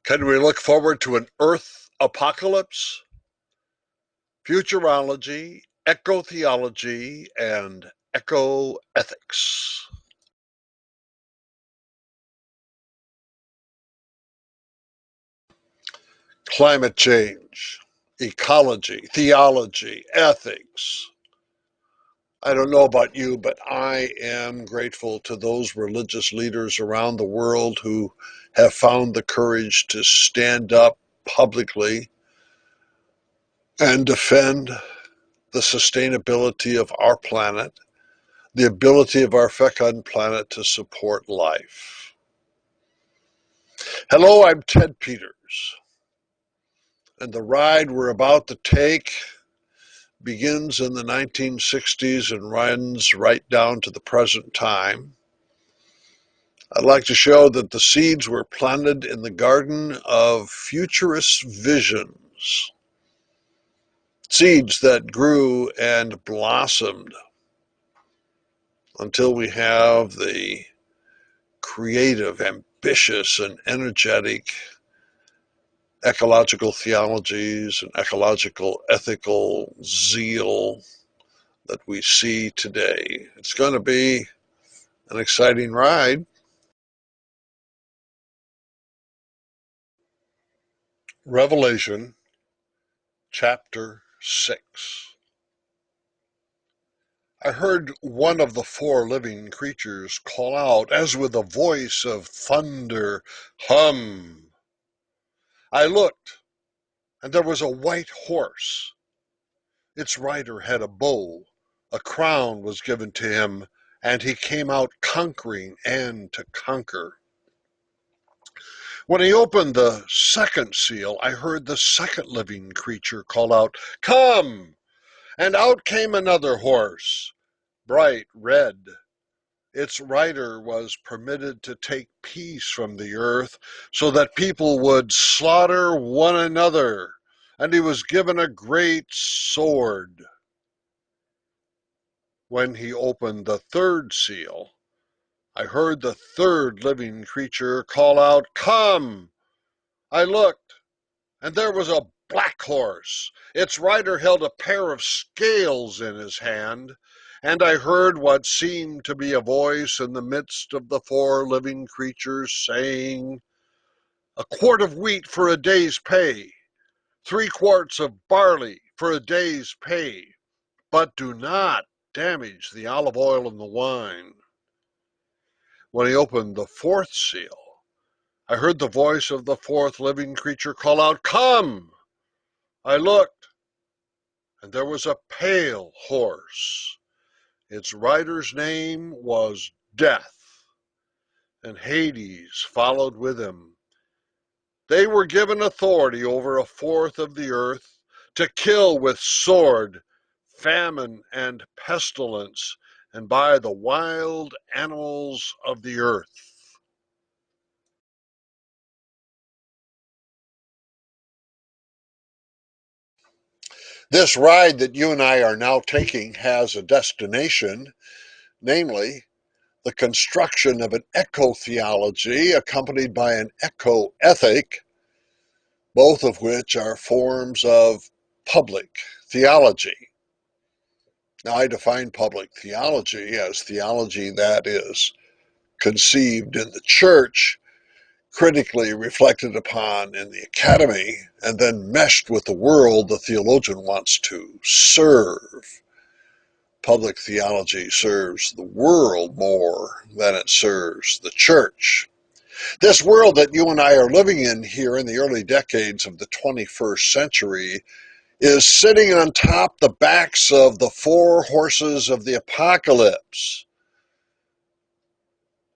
Can we look forward to an Earth apocalypse? Futurology, Ecotheology, and Ecoethics. Climate change, ecology, theology, ethics. I don't know about you, but I am grateful to those religious leaders around the world who have found the courage to stand up publicly and defend the sustainability of our planet, the ability of our fecund planet to support life. Hello, I'm Ted Peters, and the ride we're about to take begins in the 1960s and runs right down to the present time. I'd like to show that the seeds were planted in the garden of futurist visions, seeds that grew and blossomed until we have the creative, ambitious, and energetic ecological theologies and ecological ethical zeal that we see today. It's going to be an exciting ride. Revelation chapter 6. I heard one of the four living creatures call out, as with a voice of thunder, hum. I looked, and there was a white horse. Its rider had a bow. A crown was given to him, and he came out conquering and to conquer. When he opened the second seal, I heard the second living creature call out, come! And out came another horse, bright red. Its rider was permitted to take peace from the earth so that people would slaughter one another, and he was given a great sword. When he opened the third seal, I heard the third living creature call out, come! I looked, and there was a black horse. Its rider held a pair of scales in his hand, and I heard what seemed to be a voice in the midst of the four living creatures saying, a quart of wheat for a day's pay, 3 quarts of barley for a day's pay, but do not damage the olive oil and the wine. When he opened the fourth seal, I heard the voice of the fourth living creature call out, come! I looked, and there was a pale horse. Its rider's name was Death, and Hades followed with him. They were given authority over a fourth of the earth to kill with sword, famine, and pestilence, and by the wild animals of the earth. This ride that you and I are now taking has a destination, namely the construction of an ecotheology accompanied by an ecoethic, both of which are forms of public theology. Now, I define public theology as theology that is conceived in the church, critically reflected upon in the academy, and then meshed with the world the theologian wants to serve. Public theology serves the world more than it serves the church. This world that you and I are living in here in the early decades of the 21st century is sitting on top the backs of the four horses of the apocalypse.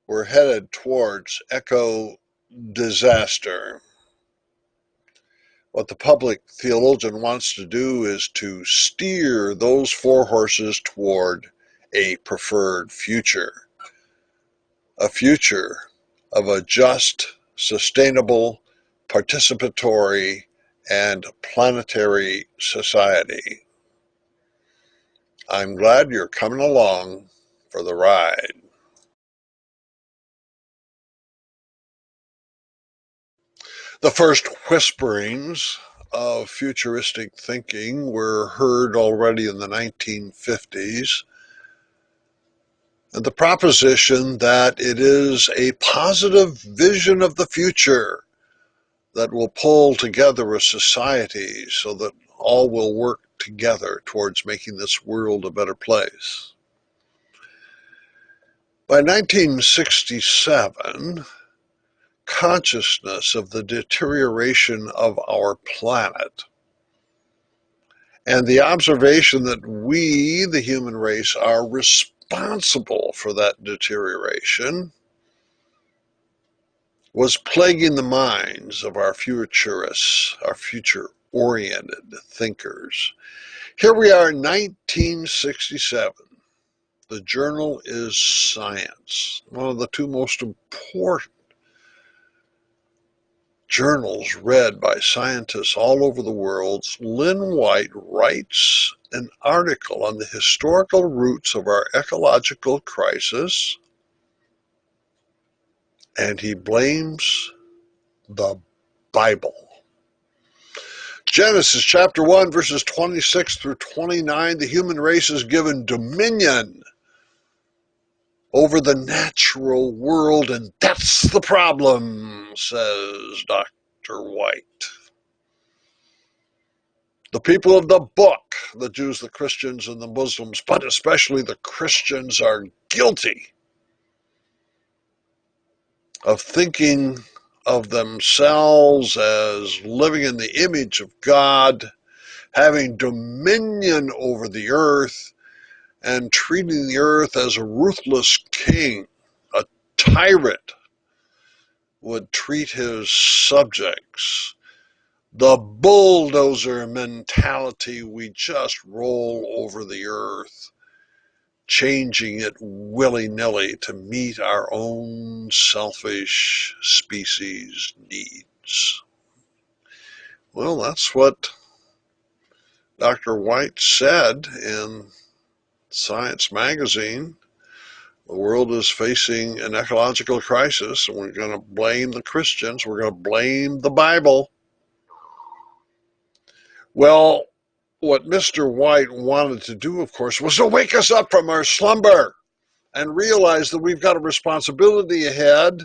We're headed towards eco-disaster. What the public theologian wants to do is to steer those four horses toward a preferred future. A future of a just, sustainable, participatory, and planetary society. I'm glad you're coming along for the ride. The first whisperings of futuristic thinking were heard already in the 1950s, and the proposition that it is a positive vision of the future that will pull together a society so that all will work together towards making this world a better place. By 1967, consciousness of the deterioration of our planet and the observation that we, the human race, are responsible for that deterioration was plaguing the minds of our futurists, our future-oriented thinkers. Here we are in 1967. The journal is Science, one of the two most important journals read by scientists all over the world. Lynn White writes an article on the historical roots of our ecological crisis, and he blames the Bible. Genesis chapter 1, verses 26 through 29, the human race is given dominion over the natural world, and that's the problem, says Dr. White. The people of the book, the Jews, the Christians, and the Muslims, but especially the Christians, are guilty of thinking of themselves as living in the image of God, having dominion over the earth, and treating the earth as a ruthless king. A tyrant would treat his subjects. The bulldozer mentality, we just roll over the earth, changing it willy-nilly to meet our own selfish species needs. Well, that's what Dr. White said in Science magazine. The world is facing an ecological crisis, and we're going to blame the Christians. We're going to blame the Bible. Well, what Mr. White wanted to do, of course, was to wake us up from our slumber and realize that we've got a responsibility ahead.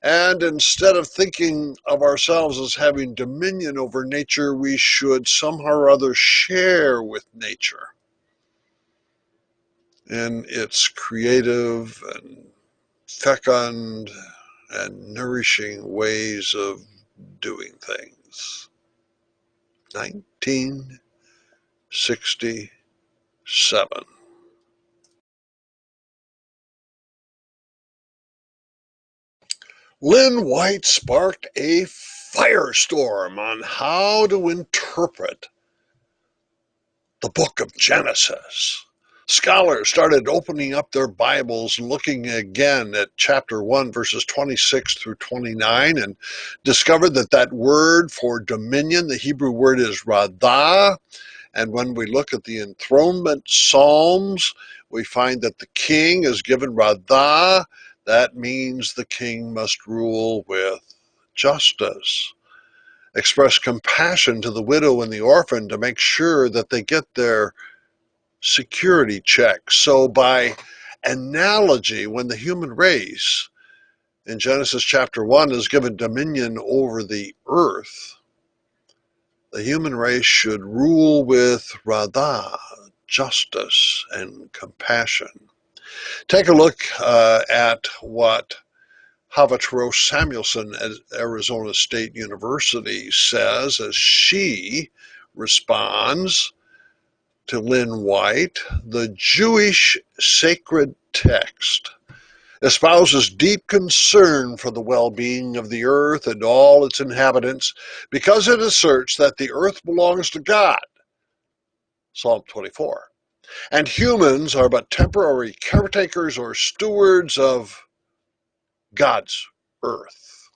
And instead of thinking of ourselves as having dominion over nature, we should somehow or other share with nature in its creative and fecund and nourishing ways of doing things. 1967. Lynn White sparked a firestorm on how to interpret the book of Genesis. Scholars started opening up their Bibles, looking again at chapter 1, verses 26 through 29, and discovered that that word for dominion, the Hebrew word is radah. And when we look at the enthronement psalms, we find that the king is given radah. That means the king must rule with justice, express compassion to the widow and the orphan to make sure that they get their security check. So by analogy, when the human race in Genesis chapter 1 is given dominion over the earth, the human race should rule with radah, justice and compassion. Take a look at what Futurology Samuelson at Arizona State University says as she responds to Lynn White. The Jewish sacred text espouses deep concern for the well-being of the earth and all its inhabitants because it asserts that the earth belongs to God, Psalm 24, and humans are but temporary caretakers or stewards of God's earth.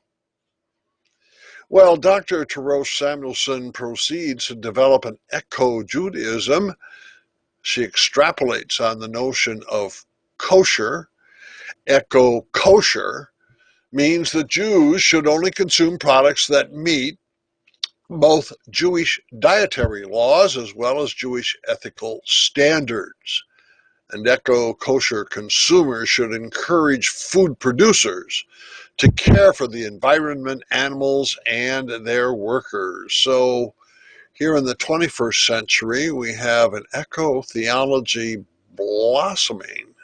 Well, Dr. Futurology Samuelson proceeds to develop an eco-Judaism. She extrapolates on the notion of kosher, eco-kosher, means that Jews should only consume products that meet both Jewish dietary laws as well as Jewish ethical standards. And eco-kosher consumers should encourage food producers to care for the environment, animals, and their workers. So here in the 21st century, we have an eco-theology blossoming,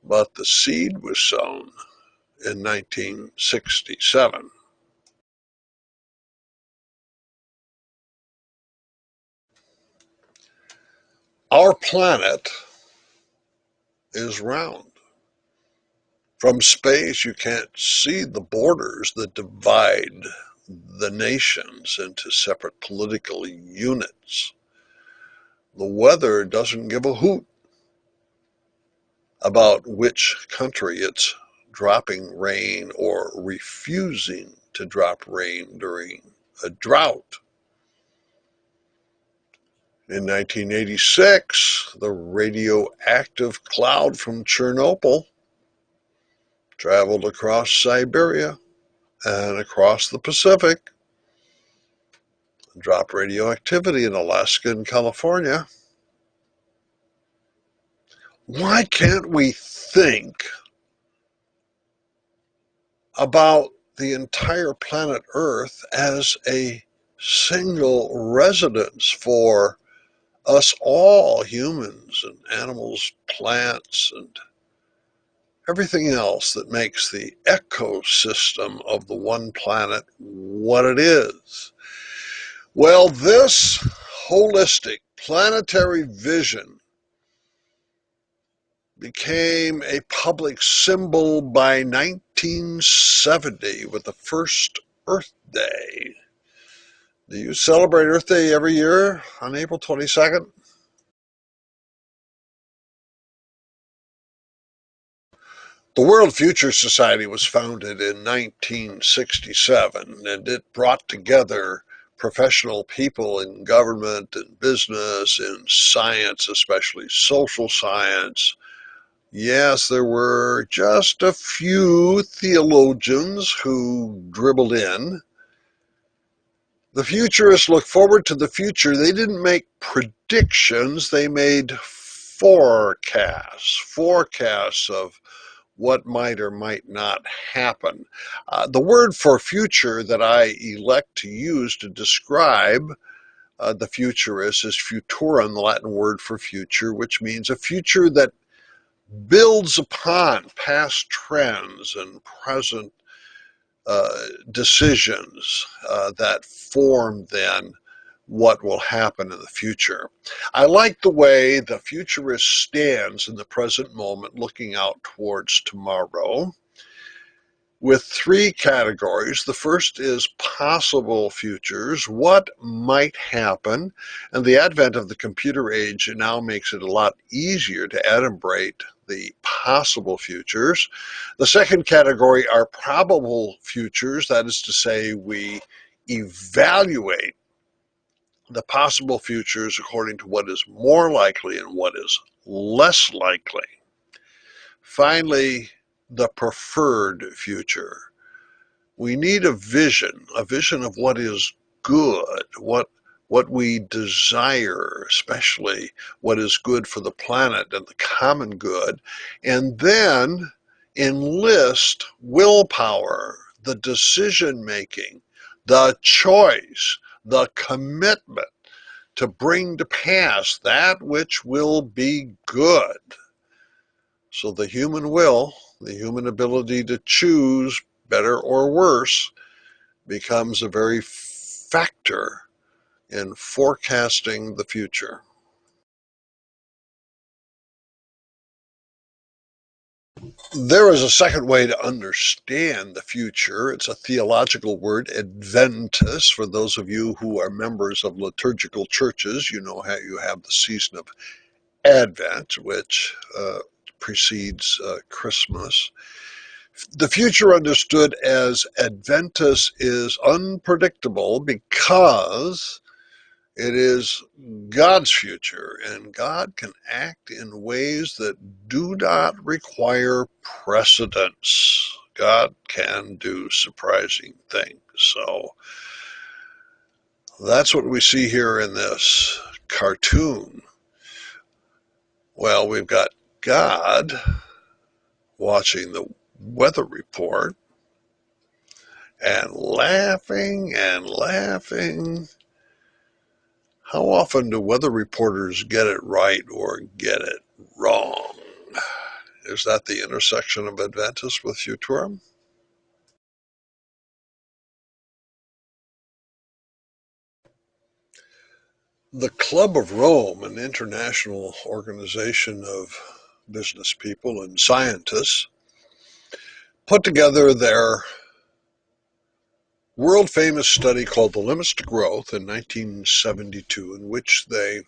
but the seed was sown in 1967. Our planet is round. From space, you can't see the borders that divide the nations into separate political units. The weather doesn't give a hoot about which country it's dropping rain or refusing to drop rain during a drought. In 1986, the radioactive cloud from Chernobyl traveled across Siberia and across the Pacific, dropped radioactivity in Alaska and California. Why can't we think about the entire planet Earth as a single residence for us all, humans and animals, plants, and everything else that makes the ecosystem of the one planet what it is? Well, this holistic planetary vision became a public symbol by 1970 with the first Earth Day. Do you celebrate Earth Day every year on April 22nd? The World Future Society was founded in 1967, and it brought together professional people in government and business, in science, especially social science. Yes, there were just a few theologians who dribbled in. The futurists look forward to the future. They didn't make predictions, they made forecasts of what might or might not happen. The word for future that I elect to use to describe the futurists is futurum, the Latin word for future, which means a future that builds upon past trends and present decisions that form then what will happen in the future. I like the way the futurist stands in the present moment, looking out towards tomorrow, with three categories. The first is possible futures, what might happen, and the advent of the computer age now makes it a lot easier to adumbrate the possible futures. The second category are probable futures, that is to say, we evaluate the possible futures according to what is more likely and what is less likely. Finally, the preferred future. We need a vision of what is good, what we desire, especially what is good for the planet and the common good, and then enlist willpower, the decision making, the choice, the commitment to bring to pass that which will be good. So the human will, the human ability to choose better or worse, becomes a very factor in forecasting the future. There is a second way to understand the future. It's a theological word, adventus. For those of you who are members of liturgical churches, you know how you have the season of Advent, which precedes Christmas. The future understood as Adventus is unpredictable because it is God's future, and God can act in ways that do not require precedence. God can do surprising things. So that's what we see here in this cartoon. Well, we've got God watching the weather report and laughing and laughing. How often do weather reporters get it right or get it wrong? Is that the intersection of Adventus with Futurum? The Club of Rome, an international organization of business people and scientists, put together their world-famous study called The Limits to Growth in 1972, in which they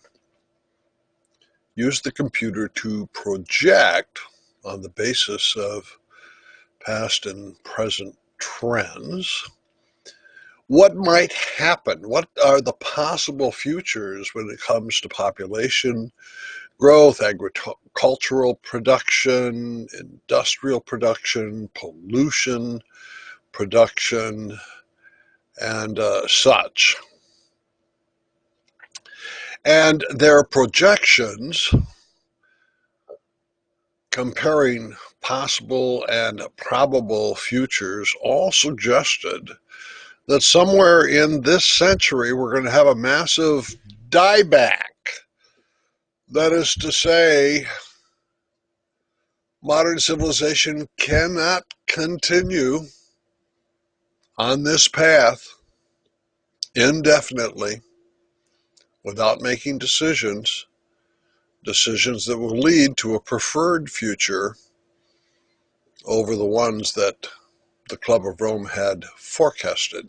used the computer to project, on the basis of past and present trends, what might happen, what are the possible futures when it comes to population growth, agricultural production, industrial production, pollution production, and such. And their projections, comparing possible and probable futures, all suggested that somewhere in this century we're going to have a massive dieback. That is to say, modern civilization cannot continue on this path indefinitely without making decisions that will lead to a preferred future over the ones that the Club of Rome had forecasted.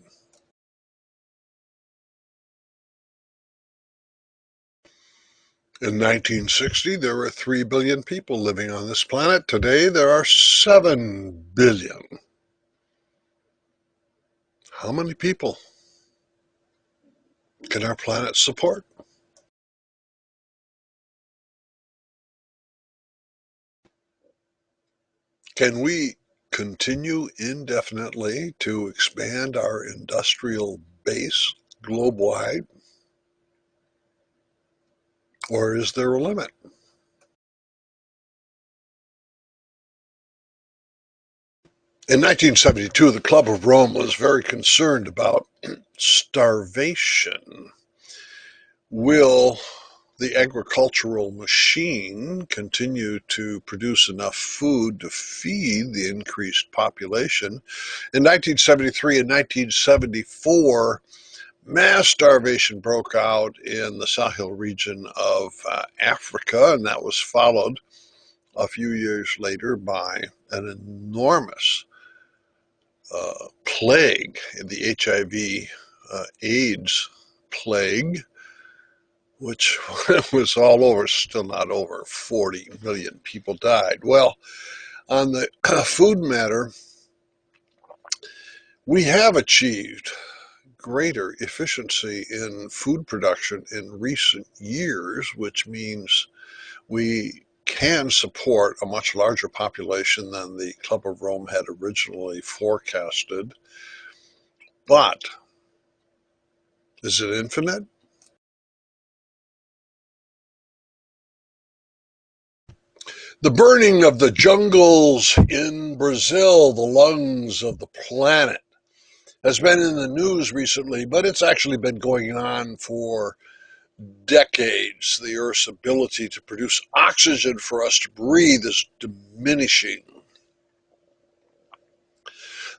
In 1960, there were 3 billion people living on this planet. Today, there are 7 billion. How many people can our planet support? Can we continue indefinitely to expand our industrial base globe-wide? Or is there a limit? In 1972, the Club of Rome was very concerned about starvation. Will the agricultural machine continue to produce enough food to feed the increased population? In 1973 and 1974, mass starvation broke out in the Sahel region of Africa, and that was followed a few years later by an enormous plague, the HIV AIDS plague, which was all over, still not over. 40 million people died. Well, on the food matter, we have achieved greater efficiency in food production in recent years, which means we can support a much larger population than the Club of Rome had originally forecasted. But is it infinite? The burning of the jungles in Brazil, the lungs of the planet, has been in the news recently, but it's actually been going on for decades. The Earth's ability to produce oxygen for us to breathe is diminishing.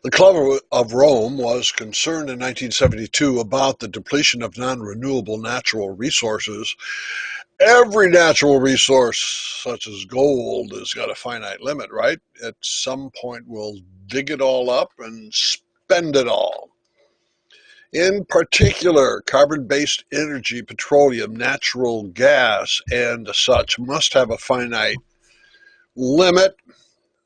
The Club of Rome was concerned in 1972 about the depletion of non-renewable natural resources. Every natural resource, such as gold, has got a finite limit, right? At some point, we'll dig it all up and spend it all. In particular, carbon-based energy, petroleum, natural gas, and such must have a finite limit.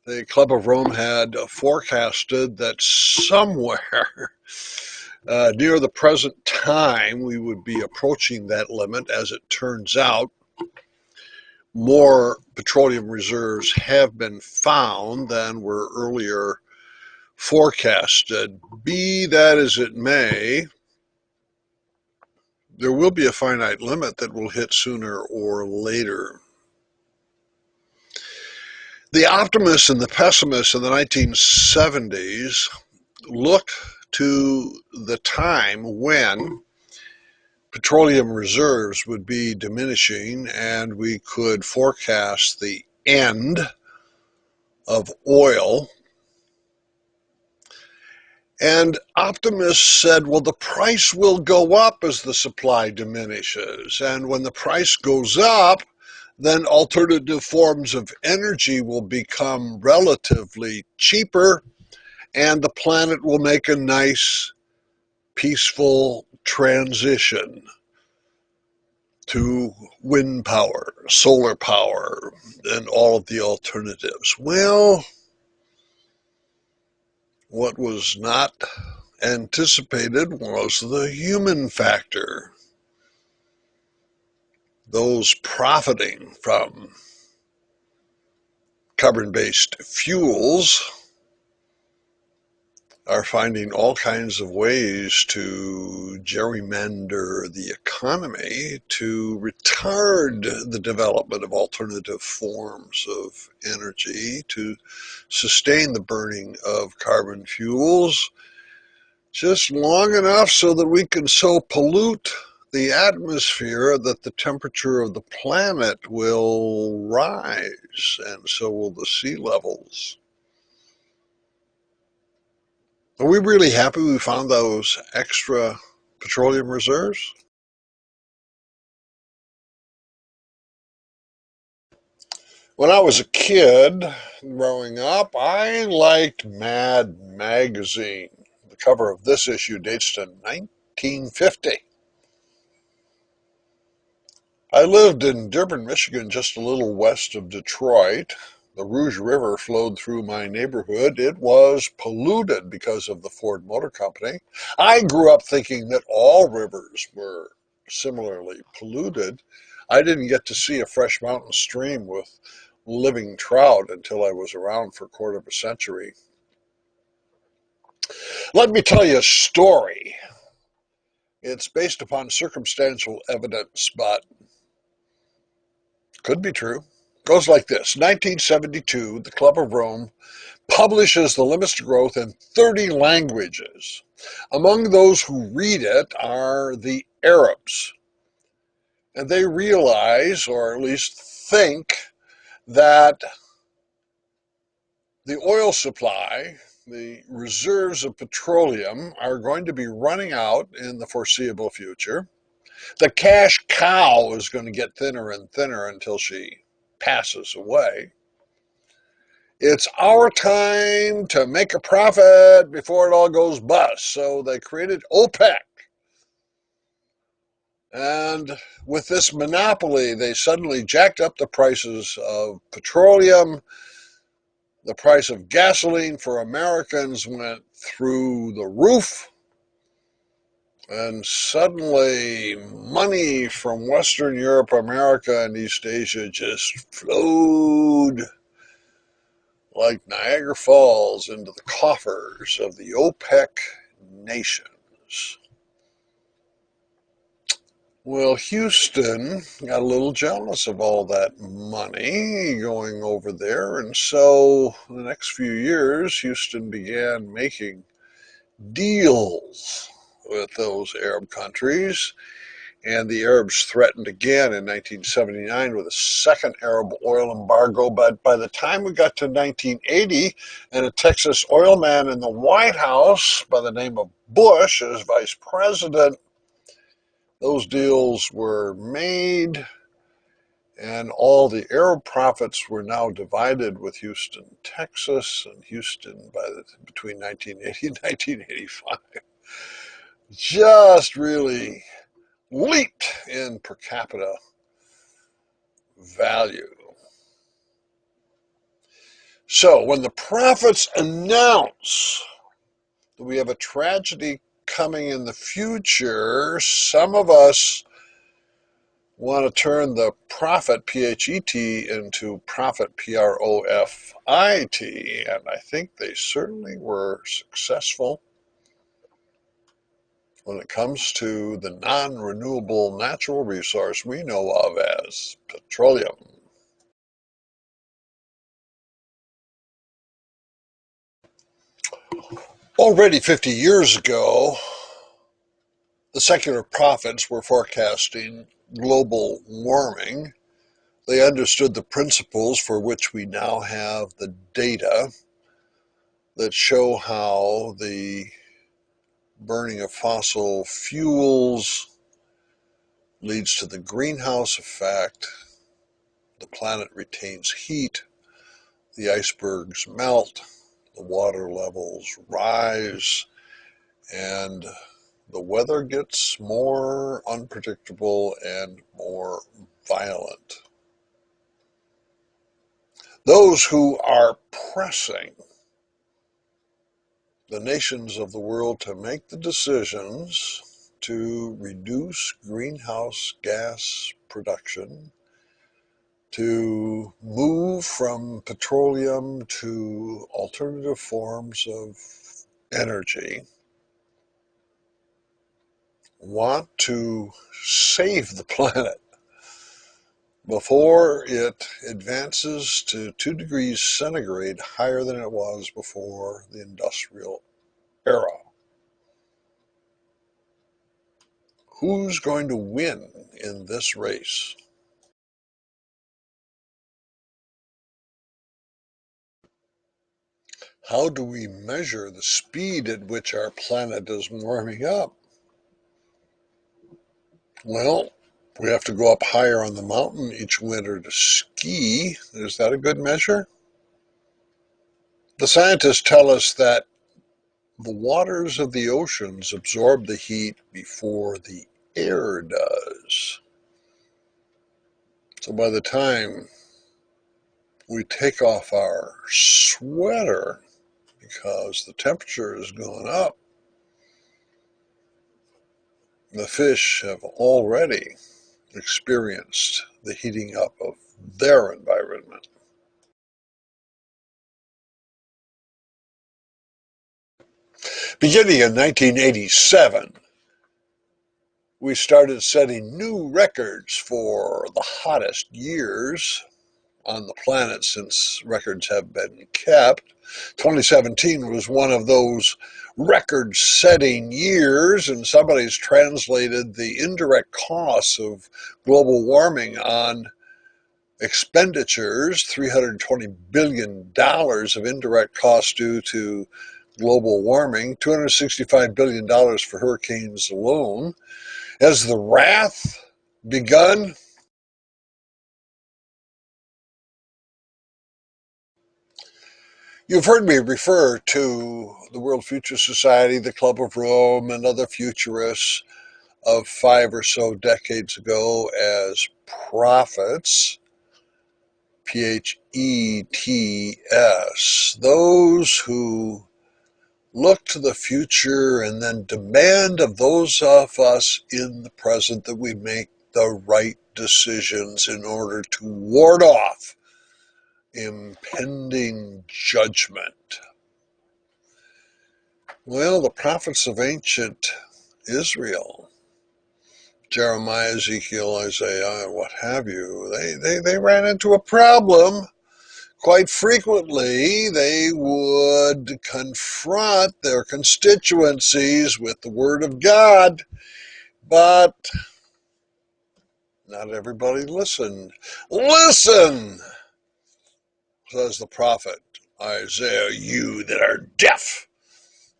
The Club of Rome had forecasted that somewhere near the present time we would be approaching that limit. As it turns out, more petroleum reserves have been found than were earlier forecasted. Be that as it may, there will be a finite limit that will hit sooner or later. The optimists and the pessimists in the 1970s looked to the time when petroleum reserves would be diminishing and we could forecast the end of oil. And optimists said, well, the price will go up as the supply diminishes. And when the price goes up, then alternative forms of energy will become relatively cheaper, and the planet will make a nice, peaceful transition to wind power, solar power, and all of the alternatives. Well, what was not anticipated was the human factor. Those profiting from carbon-based fuels are finding all kinds of ways to gerrymander the economy to retard the development of alternative forms of energy, to sustain the burning of carbon fuels just long enough so that we can so pollute the atmosphere that the temperature of the planet will rise, and so will the sea levels. Are we really happy we found those extra petroleum reserves? When I was a kid growing up, I liked Mad Magazine. The cover of this issue dates to 1950. I lived in Dearborn, Michigan, just a little west of Detroit. The Rouge River flowed through my neighborhood. It was polluted because of the Ford Motor Company. I grew up thinking that all rivers were similarly polluted. I didn't get to see a fresh mountain stream with living trout until I was around for a quarter of a century. Let me tell you a story. It's based upon circumstantial evidence, but could be true. Goes like this. 1972, the Club of Rome publishes the limits to growth in 30 languages. Among those who read it are the Arabs. And they realize, or at least think, that the oil supply, the reserves of petroleum, are going to be running out in the foreseeable future. The cash cow is going to get thinner and thinner until she passes away. It's our time to make a profit before it all goes bust. So they created OPEC. And with this monopoly, they suddenly jacked up the prices of petroleum. The price of gasoline for Americans went through the roof. And suddenly money from Western Europe, America, and East Asia just flowed like Niagara Falls into the coffers of the OPEC nations. Well, Houston got a little jealous of all that money going over there, and so in the next few years, Houston began making deals with those Arab countries. And the Arabs threatened again in 1979 with a second Arab oil embargo. But by the time we got to 1980, and a Texas oil man in the White House by the name of Bush as vice president, those deals were made, and all the Arab profits were now divided with Houston, Texas, and Houston between 1980 and 1985. Just really leaped in per capita value. So when the prophets announce that we have a tragedy coming in the future, some of us Want to turn the prophet, P-H-E-T, into profit, P-R-O-F-I-T, and I think they certainly were successful when it comes to the non-renewable natural resource we know of as petroleum. Already 50 years ago, the secular prophets were forecasting global warming. They understood the principles for which we now have the data that show how the burning of fossil fuels leads to the greenhouse effect. The planet retains heat, the icebergs melt, the water levels rise, and the weather gets more unpredictable and more violent. Those who are pressing the nations of the world to make the decisions to reduce greenhouse gas production, to move from petroleum to alternative forms of energy, want to save the planet before it advances to 2 degrees centigrade higher than it was before the industrial era. Who's going to win in this race? How do we measure the speed at which our planet is warming up? Well, we have to go up higher on the mountain each winter to ski. Is that a good measure? The scientists tell us that the waters of the oceans absorb the heat before the air does. So by the time we take off our sweater because the temperature has gone up, the fish have already experienced the heating up of their environment. Beginning in 1987, we started setting new records for the hottest years on the planet since records have been kept. 2017 was one of those record-setting years, and somebody's translated the indirect costs of global warming on expenditures, $320 billion of indirect costs due to global warming, $265 billion for hurricanes alone. Has the wrath begun? You've heard me refer to the World Future Society, the Club of Rome, and other futurists of 5 or so decades ago as prophets, P-H-E-T-S, those who look to the future and then demand of those of us in the present that we make the right decisions in order to ward off impending judgment. Well, the prophets of ancient Israel, Jeremiah, Ezekiel, Isaiah, and what have you, they ran into a problem. Quite frequently, they would confront their constituencies with the Word of God, but not everybody listened. Listen, says the prophet Isaiah, you that are deaf,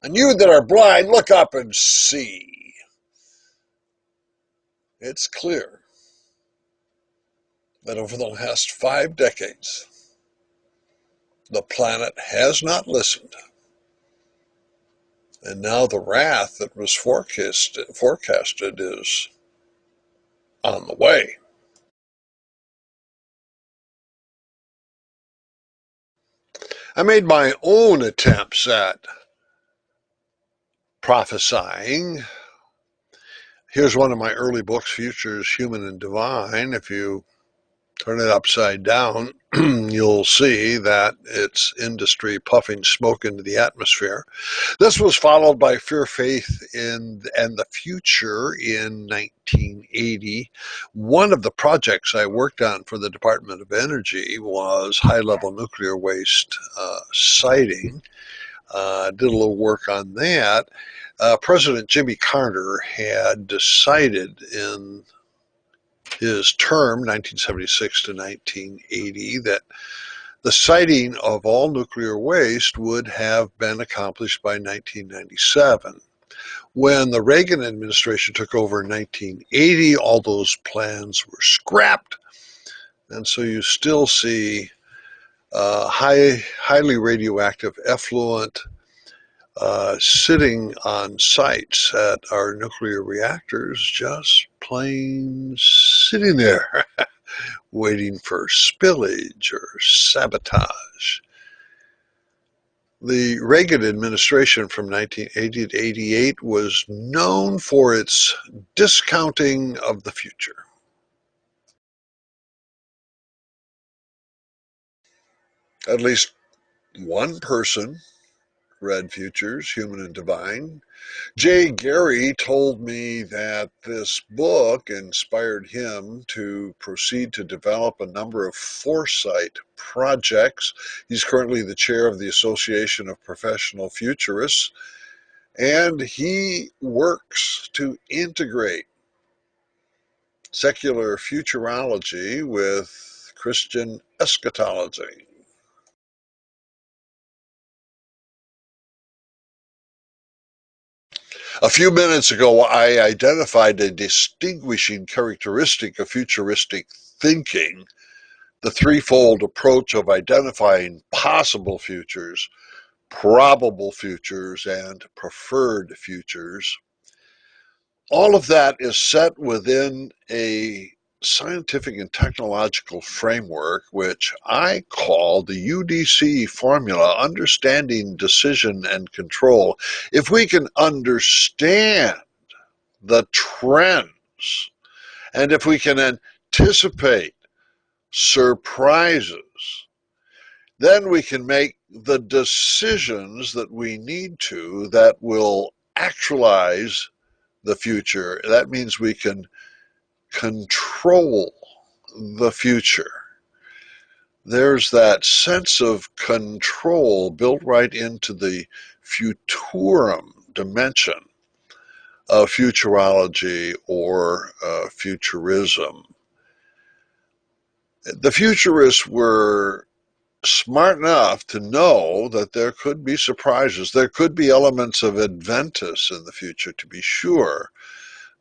and you that are blind, look up and see. It's clear that over the last 5 decades, the planet has not listened. And now the wrath that was forecasted is on the way. I made my own attempts at prophesying, Here's one of my early books, Futures, Human and Divine. If you turn it upside down, you'll see that it's industry puffing smoke into the atmosphere. This was followed by Fear, Faith, and the Future in 1980. One of the projects I worked on for the Department of Energy was high-level nuclear waste siting. Did a little work on that. President Jimmy Carter had decided in his term, 1976 to 1980, that the siting of all nuclear waste would have been accomplished by 1997. When the Reagan administration took over in 1980, all those plans were scrapped, and so you still see highly radioactive effluent sitting on sites at our nuclear reactors, just plain sitting there, waiting for spillage or sabotage. The Reagan administration from 1980 to 88 was known for its discounting of the future. At least one person read Futures, Human and Divine. Jay Gary told me that this book inspired him to proceed to develop a number of foresight projects. He's currently the chair of the Association of Professional Futurists, and he works to integrate secular futurology with Christian eschatology. A few minutes ago, I identified a distinguishing characteristic of futuristic thinking: the threefold approach of identifying possible futures, probable futures, and preferred futures. All of that is set within a scientific and technological framework, which I call the UDC formula: understanding, decision, and control. If we can understand the trends, and if we can anticipate surprises, then we can make the decisions that we need to that will actualize the future. That means we can control the future. There's that sense of control built right into the futurum dimension of futurology or futurism. The futurists were smart enough to know that there could be surprises. There could be elements of Adventus in the future, to be sure.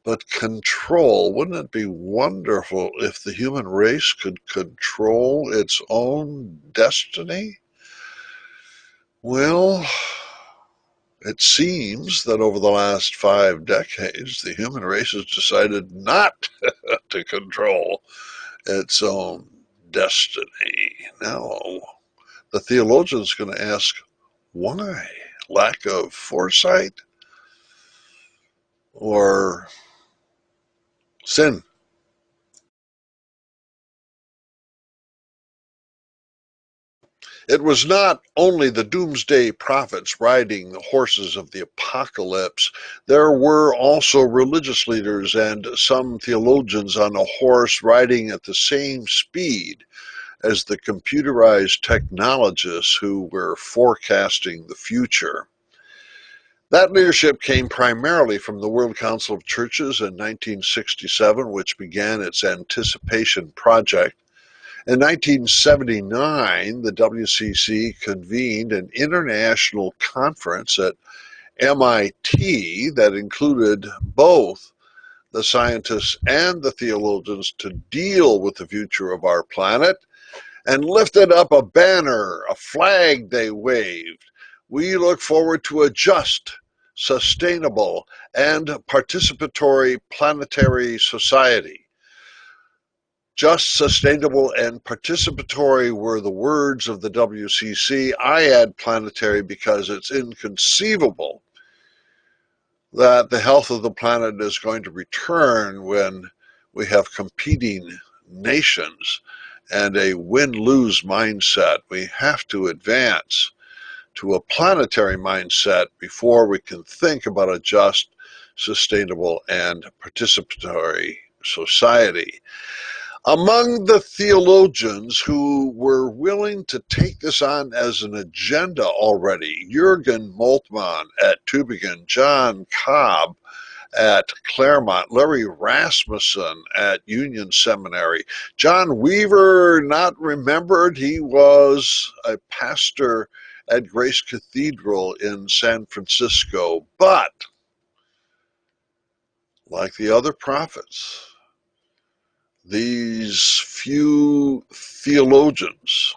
But control, wouldn't it be wonderful if the human race could control its own destiny? Well, it seems that over the last 5 decades, the human race has decided not to control its own destiny. Now, the theologian's going to ask, why? Lack of foresight or sin? It was not only the doomsday prophets riding the horses of the apocalypse. There were also religious leaders and some theologians on a horse riding at the same speed as the computerized technologists who were forecasting the future. That leadership came primarily from the World Council of Churches in 1967, which began its Anticipation Project. In 1979, the WCC convened an international conference at MIT that included both the scientists and the theologians to deal with the future of our planet, and lifted up a banner, a flag they waved. We look forward to a just, sustainable, and participatory planetary society. Just, sustainable, and participatory were the words of the WCC. I add planetary because it's inconceivable that the health of the planet is going to return when we have competing nations and a win-lose mindset. We have to advance to a planetary mindset before we can think about a just, sustainable, and participatory society. Among the theologians who were willing to take this on as an agenda already, Jürgen Moltmann at Tübingen, John Cobb at Claremont, Larry Rasmussen at Union Seminary, John Weaver, not remembered, he was a pastor at Grace Cathedral in San Francisco, but like the other prophets, these few theologians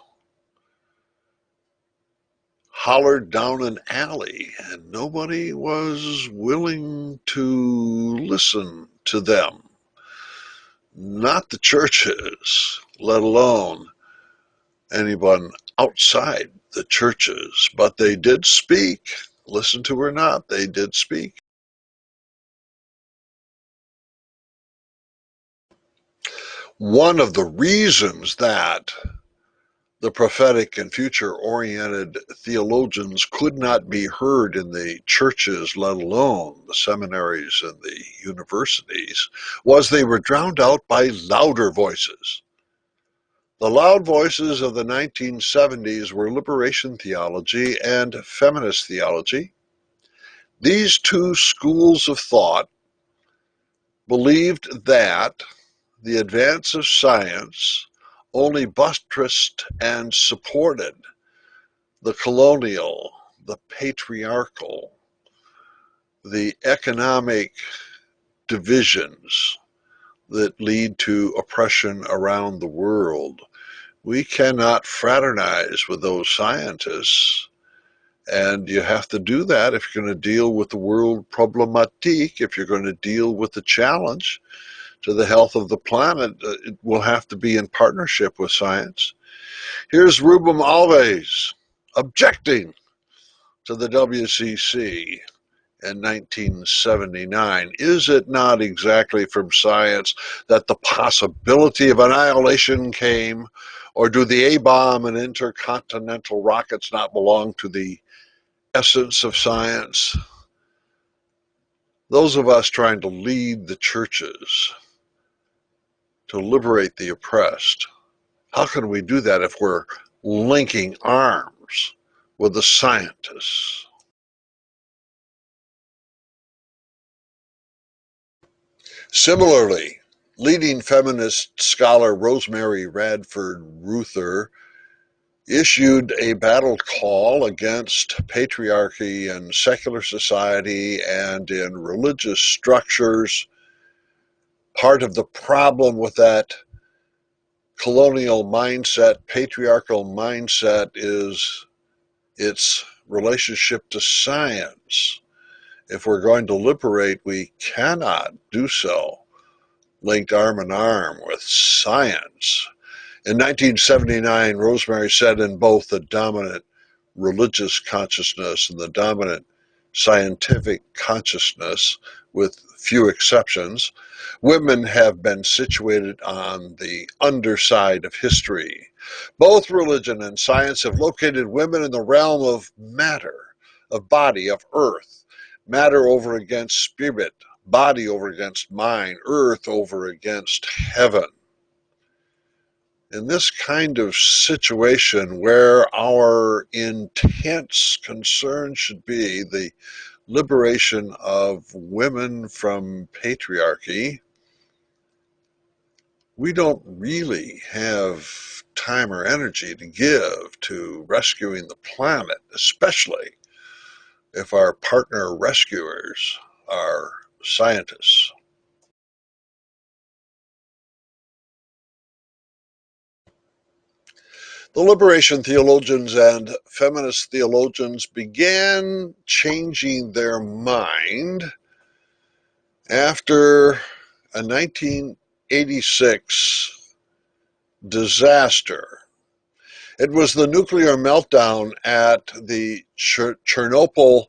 hollered down an alley and nobody was willing to listen to them. Not the churches, let alone anyone outside the churches, but they did speak. Listen to or not, they did speak. One of the reasons that the prophetic and future-oriented theologians could not be heard in the churches, let alone the seminaries and the universities, was they were drowned out by louder voices. The loud voices of the 1970s were liberation theology and feminist theology. These two schools of thought believed that the advance of science only buttressed and supported the colonial, the patriarchal, the economic divisions that lead to oppression around the world. We cannot fraternize with those scientists, and you have to do that if you're going to deal with the world problematique, if you're going to deal with the challenge to the health of the planet. It will have to be in partnership with science. Here's Rubem Alves objecting to the WCC in 1979. Is it not exactly from science that the possibility of annihilation came? Or do the A-bomb and intercontinental rockets not belong to the essence of science? Those of us trying to lead the churches to liberate the oppressed, how can we do that if we're linking arms with the scientists? Similarly, leading feminist scholar Rosemary Radford Ruther issued a battle call against patriarchy in secular society and in religious structures. Part of the problem with that colonial mindset, patriarchal mindset, is its relationship to science. If we're going to liberate, we cannot do so linked arm in arm with science. In 1979, Rosemary said in both the dominant religious consciousness and the dominant scientific consciousness, with few exceptions, women have been situated on the underside of history. Both religion and science have located women in the realm of matter, of body, of earth, matter over against spirit, body over against mind, earth over against heaven. In this kind of situation where our intense concern should be the liberation of women from patriarchy, we don't really have time or energy to give to rescuing the planet, especially if our partner rescuers are scientists. The liberation theologians and feminist theologians began changing their mind after a 1986 disaster. It was the nuclear meltdown at the Chernobyl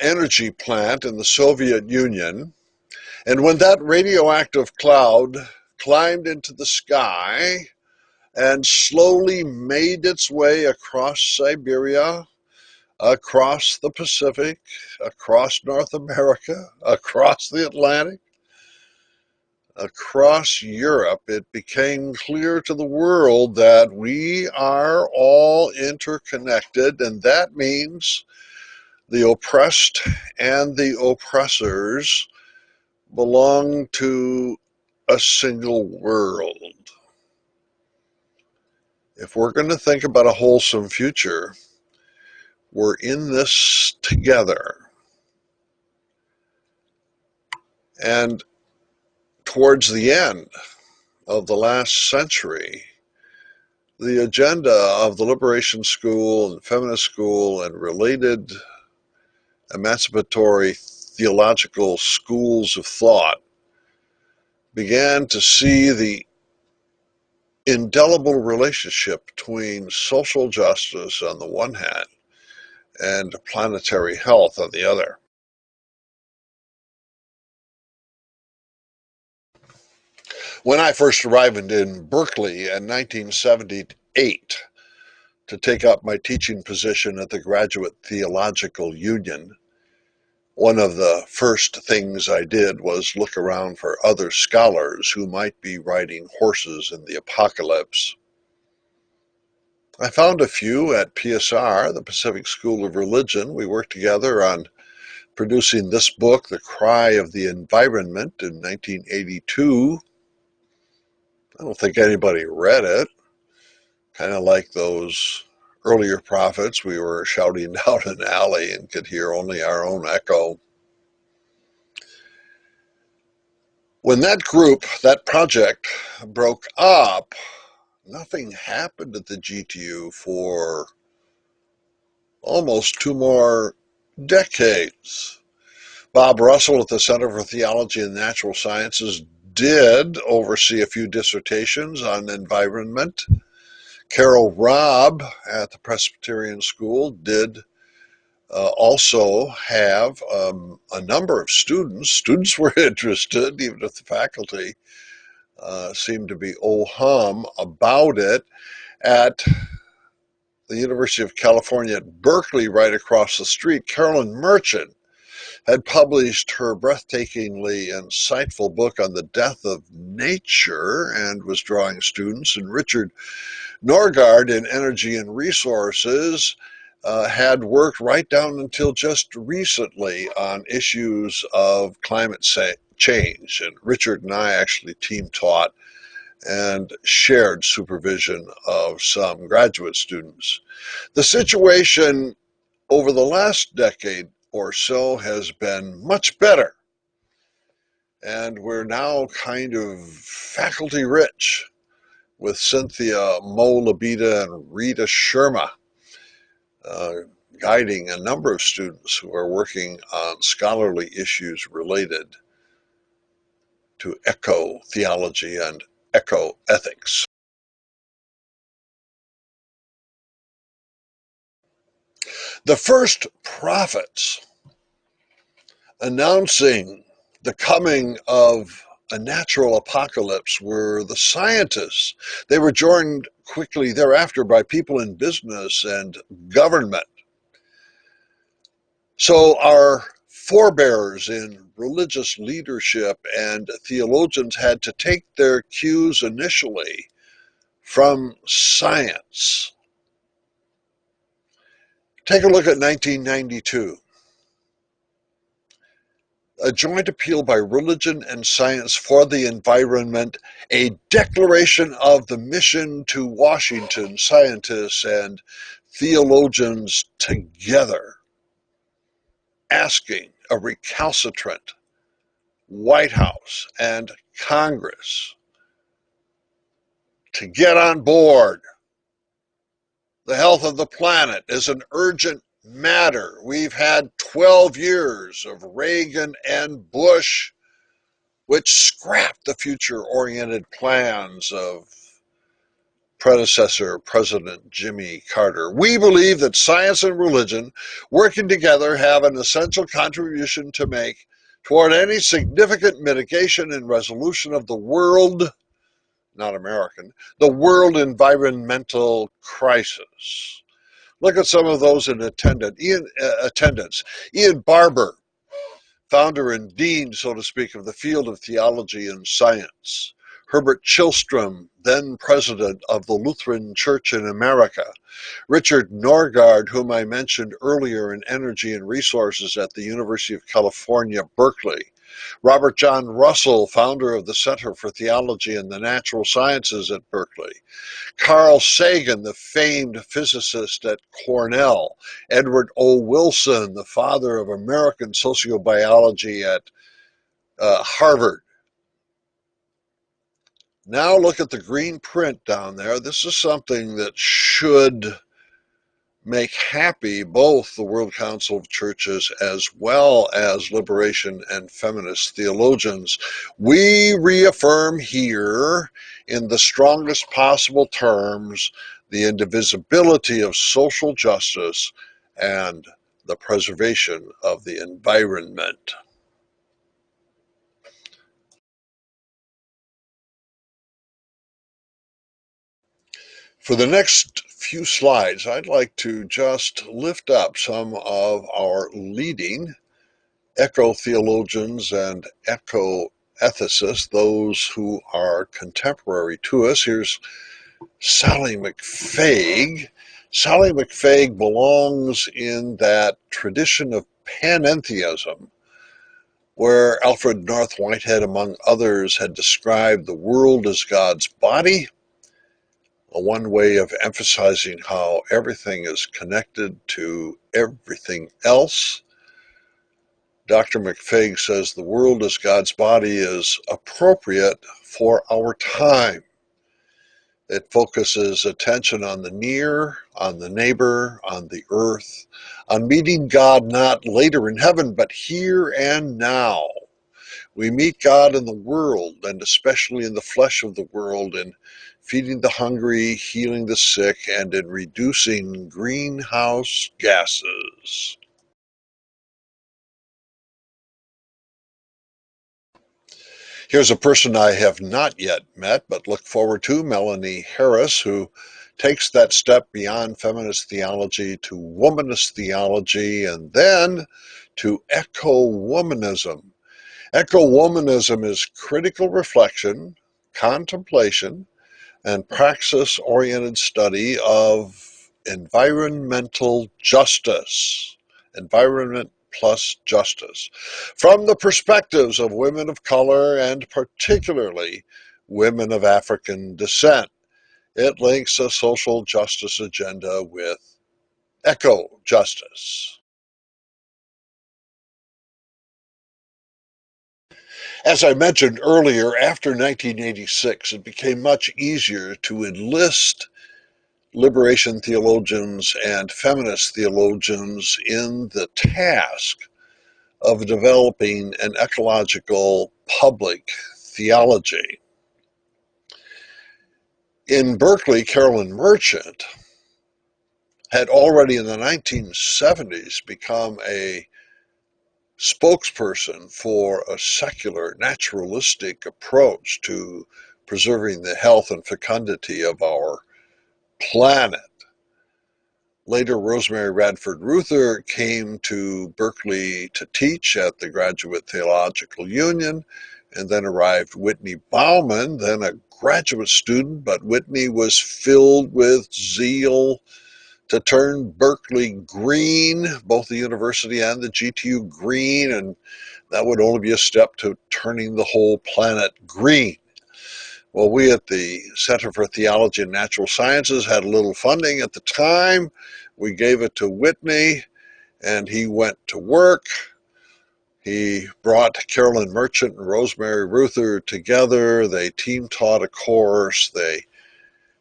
energy plant in the Soviet Union. And when that radioactive cloud climbed into the sky and slowly made its way across Siberia, across the Pacific, across North America, across the Atlantic, across Europe, it became clear to the world that we are all interconnected, and that means the oppressed and the oppressors belong to a single world. If we're going to think about a wholesome future, we're in this together. And towards the end of the last century, the agenda of the Liberation School and Feminist School and related emancipatory theological schools of thought began to see the indelible relationship between social justice on the one hand and planetary health on the other. When I first arrived in Berkeley in 1978 to take up my teaching position at the Graduate Theological Union, one of the first things I did was look around for other scholars who might be riding horses in the apocalypse. I found a few at PSR, the Pacific School of Religion. We worked together on producing this book, The Cry of the Environment, in 1982. I don't think anybody read it. Kind of like those earlier prophets, we were shouting down an alley and could hear only our own echo. When that group, that project, broke up, nothing happened at the GTU for almost 2 more decades. Bob Russell at the Center for Theology and Natural Sciences did oversee a few dissertations on environment. Carol Robb at the Presbyterian School did also have a number of students. Students were interested, even if the faculty seemed to be oh-hum about it. At the University of California at Berkeley, right across the street, Carolyn Merchant had published her breathtakingly insightful book on the death of nature and was drawing students. And Richard Norgaard in Energy and Resources had worked right down until just recently on issues of climate change. And Richard and I actually team taught and shared supervision of some graduate students. The situation over the last decade or so has been much better. And we're now kind of faculty rich with Cynthia Mo Labita and Rita Sherma guiding a number of students who are working on scholarly issues related to ecotheology and ecoethics. The first prophets announcing the coming of a natural apocalypse were the scientists. They were joined quickly thereafter by people in business and government. So our forebears in religious leadership and theologians had to take their cues initially from science. Take a look at 1992. A joint appeal by religion and science for the environment, a declaration of the mission to Washington, scientists and theologians together, asking a recalcitrant White House and Congress to get on board. The health of the planet is an urgent matter. We've had 12 years of Reagan and Bush, which scrapped the future-oriented plans of predecessor, President Jimmy Carter. We believe that science and religion, working together, have an essential contribution to make toward any significant mitigation and resolution of the world, not American, the world environmental crisis. Look at some of those in attendance. Ian Barber, founder and dean, so to speak, of the field of theology and science. Herbert Chilstrom, then president of the Lutheran Church in America. Richard Norgaard, whom I mentioned earlier in Energy and Resources at the University of California, Berkeley. Robert John Russell, founder of the Center for Theology and the Natural Sciences at Berkeley. Carl Sagan, the famed physicist at Cornell. Edward O. Wilson, the father of American sociobiology at Harvard. Now look at the green print down there. This is something that should make happy both the World Council of Churches as well as liberation and feminist theologians. We reaffirm here in the strongest possible terms the indivisibility of social justice and the preservation of the environment. For the next few slides, I'd like to just lift up some of our leading eco-theologians and eco-ethicists, those who are contemporary to us. Here's Sally McFague. Sally McFague belongs in that tradition of panentheism, where Alfred North Whitehead, among others, had described the world as God's body, one way of emphasizing how everything is connected to everything else. Dr. McFague says the world as God's body is appropriate for our time. It focuses attention on the near, on the neighbor, on the earth, on meeting God not later in heaven, but here and now. We meet God in the world, and especially in the flesh of the world, in feeding the hungry, healing the sick, and in reducing greenhouse gases. Here's a person I have not yet met, but look forward to, Melanie Harris, who takes that step beyond feminist theology to womanist theology and then to eco-womanism. Eco-womanism is critical reflection, contemplation, and praxis-oriented study of environmental justice, environment plus justice, from the perspectives of women of color and particularly women of African descent. It links a social justice agenda with eco-justice. As I mentioned earlier, after 1986, it became much easier to enlist liberation theologians and feminist theologians in the task of developing an ecological public theology. In Berkeley, Carolyn Merchant had already in the 1970s become a spokesperson for a secular, naturalistic approach to preserving the health and fecundity of our planet. Later, Rosemary Radford Ruther came to Berkeley to teach at the Graduate Theological Union, and then arrived Whitney Bauman, then a graduate student, but Whitney was filled with zeal to turn Berkeley green, both the university and the GTU green, and that would only be a step to turning the whole planet green. Well, we at the Center for Theology and Natural Sciences had a little funding at the time. We gave it to Whitney, and he went to work. He brought Carolyn Merchant and Rosemary Ruther together. They team taught a course. They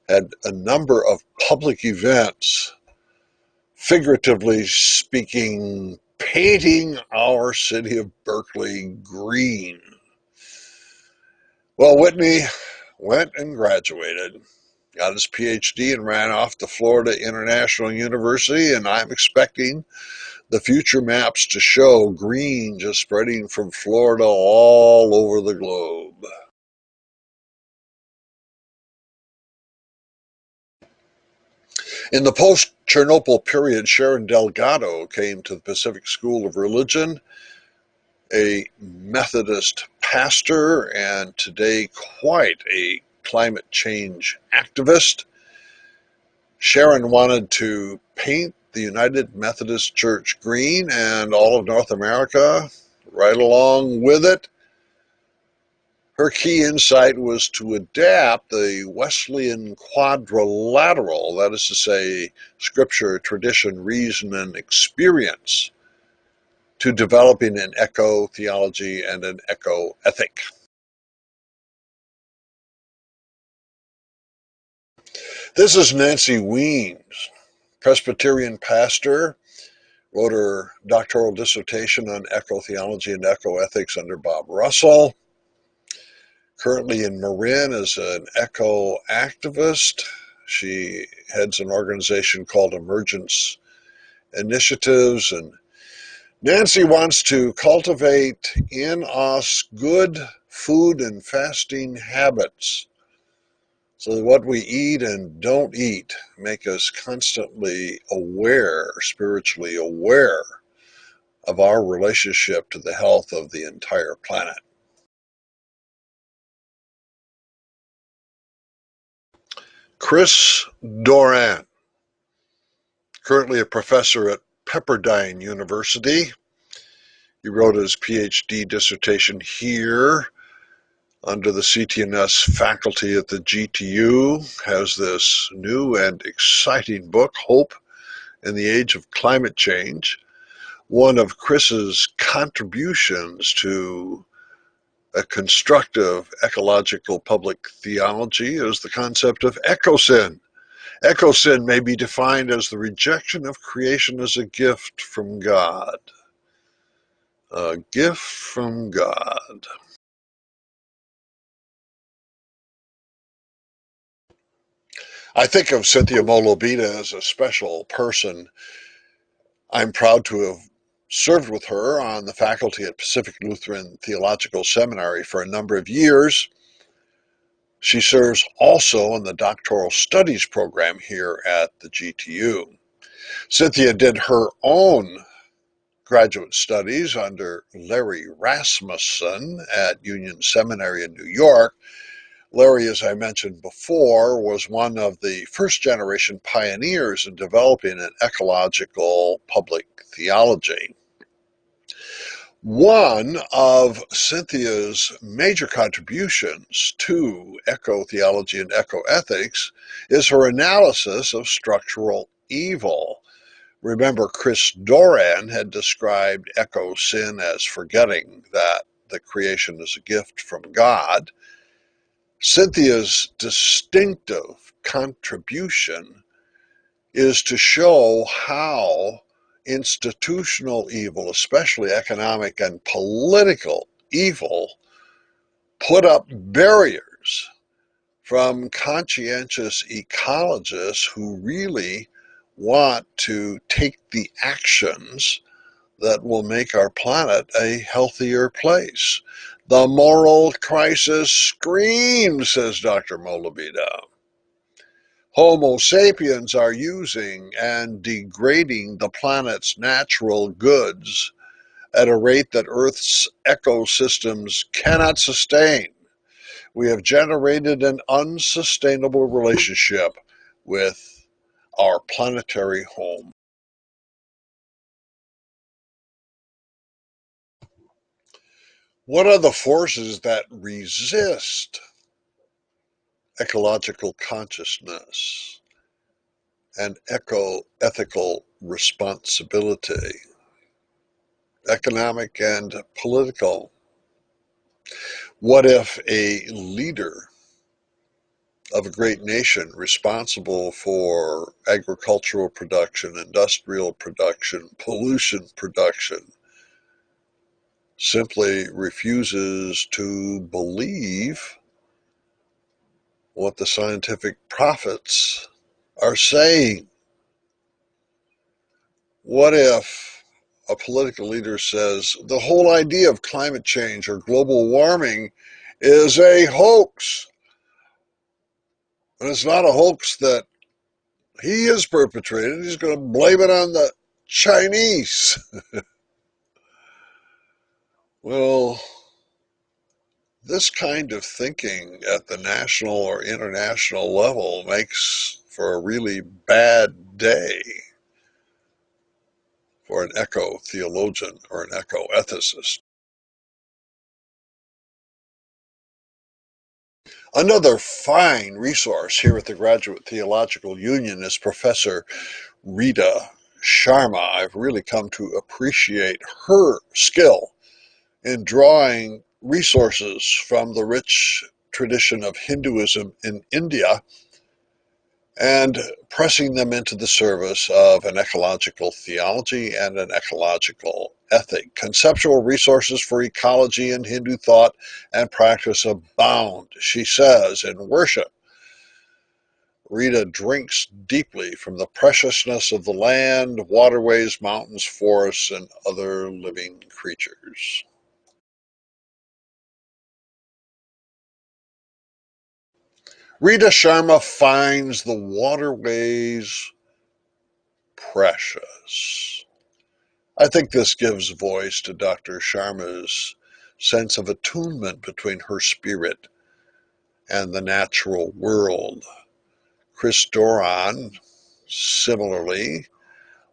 had a number of public events, figuratively speaking, painting our city of Berkeley green. Well, Whitney went and graduated, got his PhD and ran off to Florida International University, and I'm expecting the future maps to show green just spreading from Florida all over the globe. In the post-Chernobyl period, Sharon Delgado came to the Pacific School of Religion, a Methodist pastor and today quite a climate change activist. Sharon wanted to paint the United Methodist Church green and all of North America right along with it. Her key insight was to adapt the Wesleyan quadrilateral, that is to say, scripture, tradition, reason, and experience, to developing an eco-theology and an eco-ethic. This is Nancy Weems, Presbyterian pastor, wrote her doctoral dissertation on ecotheology and ecoethics under Bob Russell. Currently in Marin as an eco activist. She heads an organization called Emergence Initiatives, and Nancy wants to cultivate in us good food and fasting habits so that what we eat and don't eat make us constantly aware, spiritually aware of our relationship to the health of the entire planet. Chris Doran, currently a professor at Pepperdine University. He wrote his PhD dissertation here under the CTNS faculty at the GTU, has this new and exciting book, Hope in the Age of Climate Change. One of Chris's contributions to a constructive ecological public theology is the concept of ecocyn. Ecocyn may be defined as the rejection of creation as a gift from God. A gift from God. I think of Cynthia Molobita as a special person. I'm proud to have served with her on the faculty at Pacific Lutheran Theological Seminary for a number of years. She serves also in the doctoral studies program here at the GTU. Cynthia did her own graduate studies under Larry Rasmussen at Union Seminary in New York. Larry, as I mentioned before, was one of the first generation pioneers in developing an ecological public theology. One of Cynthia's major contributions to ecotheology and ecoethics is her analysis of structural evil. Remember, Chris Doran had described eco-sin as forgetting that the creation is a gift from God. Cynthia's distinctive contribution is to show how institutional evil, especially economic and political evil, put up barriers from conscientious ecologists who really want to take the actions that will make our planet a healthier place. The moral crisis screams, says Dr. Molobita. Homo sapiens are using and degrading the planet's natural goods at a rate that Earth's ecosystems cannot sustain. We have generated an unsustainable relationship with our planetary home. What are the forces that resist ecological consciousness and eco-ethical responsibility? Economic and political. What if a leader of a great nation responsible for agricultural production, industrial production, pollution production, simply refuses to believe what the scientific prophets are saying. What if a political leader says the whole idea of climate change or global warming is a hoax? And it's not a hoax that he is perpetrated. He's going to blame it on the Chinese. Well, this kind of thinking at the national or international level makes for a really bad day for an eco-theologian or an eco-ethicist. Another fine resource here at the Graduate Theological Union is Professor Rita Sharma. I've really come to appreciate her skill in drawing resources from the rich tradition of Hinduism in India and pressing them into the service of an ecological theology and an ecological ethic. Conceptual resources for ecology and Hindu thought and practice abound, she says, in worship. Rita drinks deeply from the preciousness of the land, waterways, mountains, forests, and other living creatures. Rita Sharma finds the waterways precious. I think this gives voice to Dr. Sharma's sense of attunement between her spirit and the natural world. Chris Doran, similarly,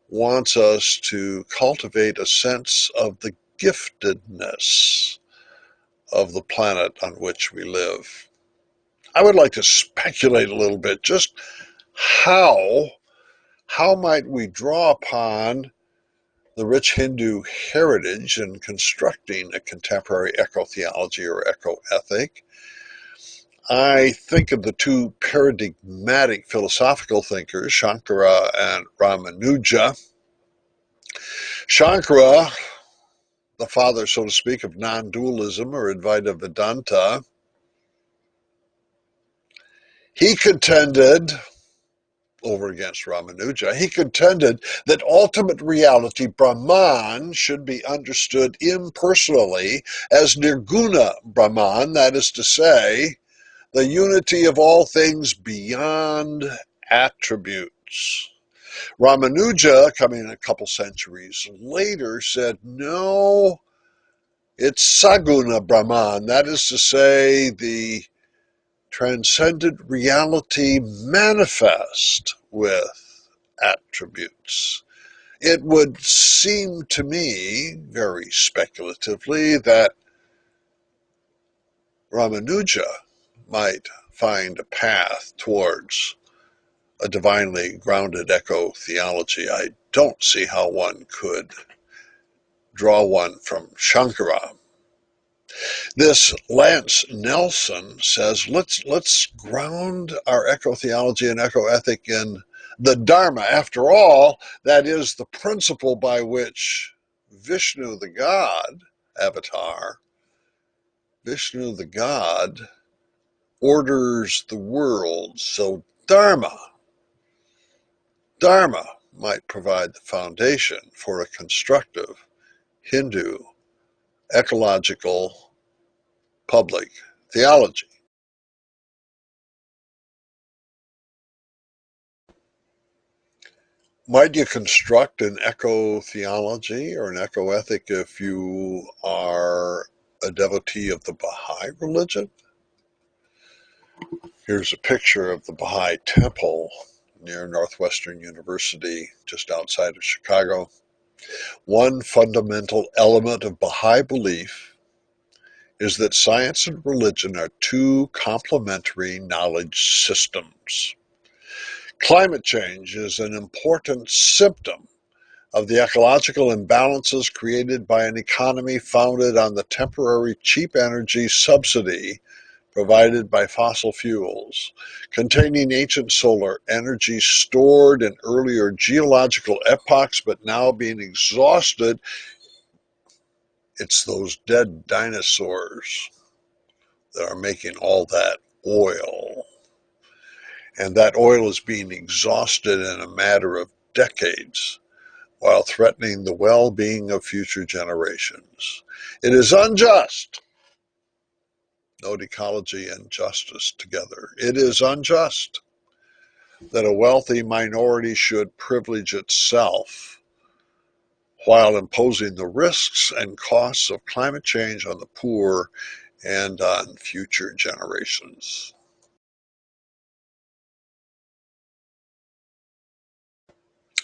wants us to cultivate a sense of the giftedness of the planet on which we live. I would like to speculate a little bit just how might we draw upon the rich Hindu heritage in constructing a contemporary ecotheology or ecoethic. I think of the two paradigmatic philosophical thinkers, Shankara and Ramanuja. Shankara, the father, so to speak, of non-dualism or Advaita Vedanta, he contended, over against Ramanuja, he contended that ultimate reality, Brahman, should be understood impersonally as Nirguna Brahman, that is to say, the unity of all things beyond attributes. Ramanuja, coming a couple centuries later, said, no, it's Saguna Brahman, that is to say, the transcendent reality manifest with attributes. It would seem to me, very speculatively, that Ramanuja might find a path towards a divinely grounded eco-theology. I don't see how one could draw one from Shankara. This Lance Nelson says, let's ground our eco-theology and eco-ethic in the Dharma. After all, that is the principle by which Vishnu the God, avatar, Vishnu the God, orders the world. So Dharma might provide the foundation for a constructive Hindu ecological public theology. Might you construct an eco-theology or an eco-ethic if you are a devotee of the Baha'i religion? Here's a picture of the Baha'i temple near Northwestern University, just outside of Chicago. One fundamental element of Baha'i belief is that science and religion are two complementary knowledge systems. Climate change is an important symptom of the ecological imbalances created by an economy founded on the temporary cheap energy subsidy provided by fossil fuels, containing ancient solar energy stored in earlier geological epochs but now being exhausted. It's those dead dinosaurs that are making all that oil. and that oil is being exhausted in a matter of decades while threatening the well-being of future generations. It is unjust. Note ecology and justice together. It is unjust that a wealthy minority should privilege itself while imposing the risks and costs of climate change on the poor and on future generations.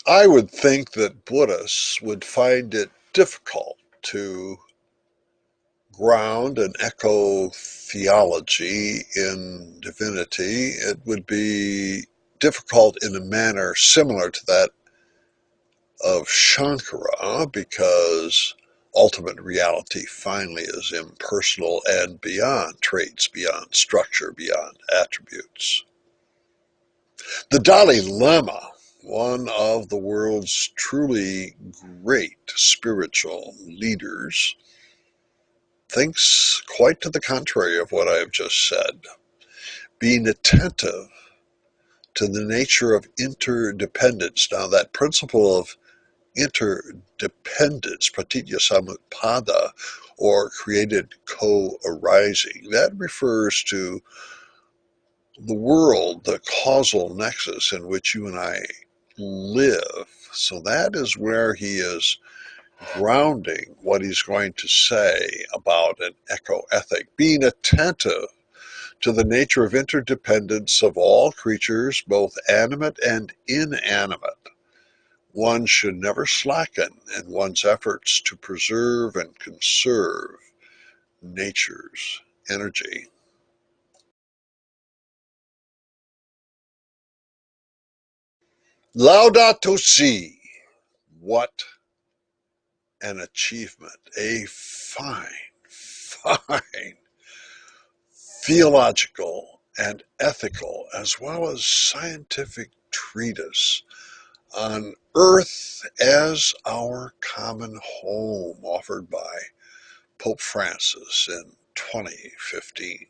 I would think that Buddhists would find it difficult to ground an ecotheology in divinity. It would be difficult in a manner similar to that of Shankara, because ultimate reality finally is impersonal and beyond traits, beyond structure, beyond attributes. The Dalai Lama, one of the world's truly great spiritual leaders, thinks quite to the contrary of what I have just said. Being attentive to the nature of interdependence. Now, that principle of interdependence, pratitya samutpada, or created co-arising, that refers to the world, the causal nexus in which you and I live. So that is where he is grounding what he's going to say about an ecoethic, being attentive to the nature of interdependence of all creatures, both animate and inanimate. One should never slacken in one's efforts to preserve and conserve nature's energy. Laudato Si. What an achievement. A fine theological and ethical, as well as scientific treatise on Earth as Our Common Home, offered by Pope Francis in 2015.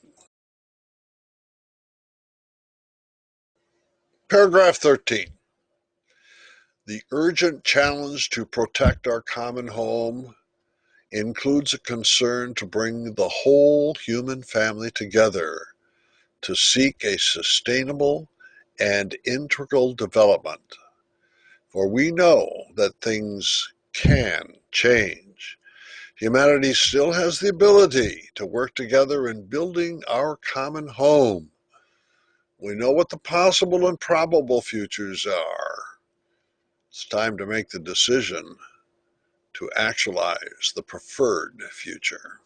Paragraph 13. The urgent challenge to protect our common home includes a concern to bring the whole human family together to seek a sustainable and integral development. For we know that things can change. Humanity still has the ability to work together in building our common home. We know what the possible and probable futures are. It's time to make the decision to actualize the preferred future.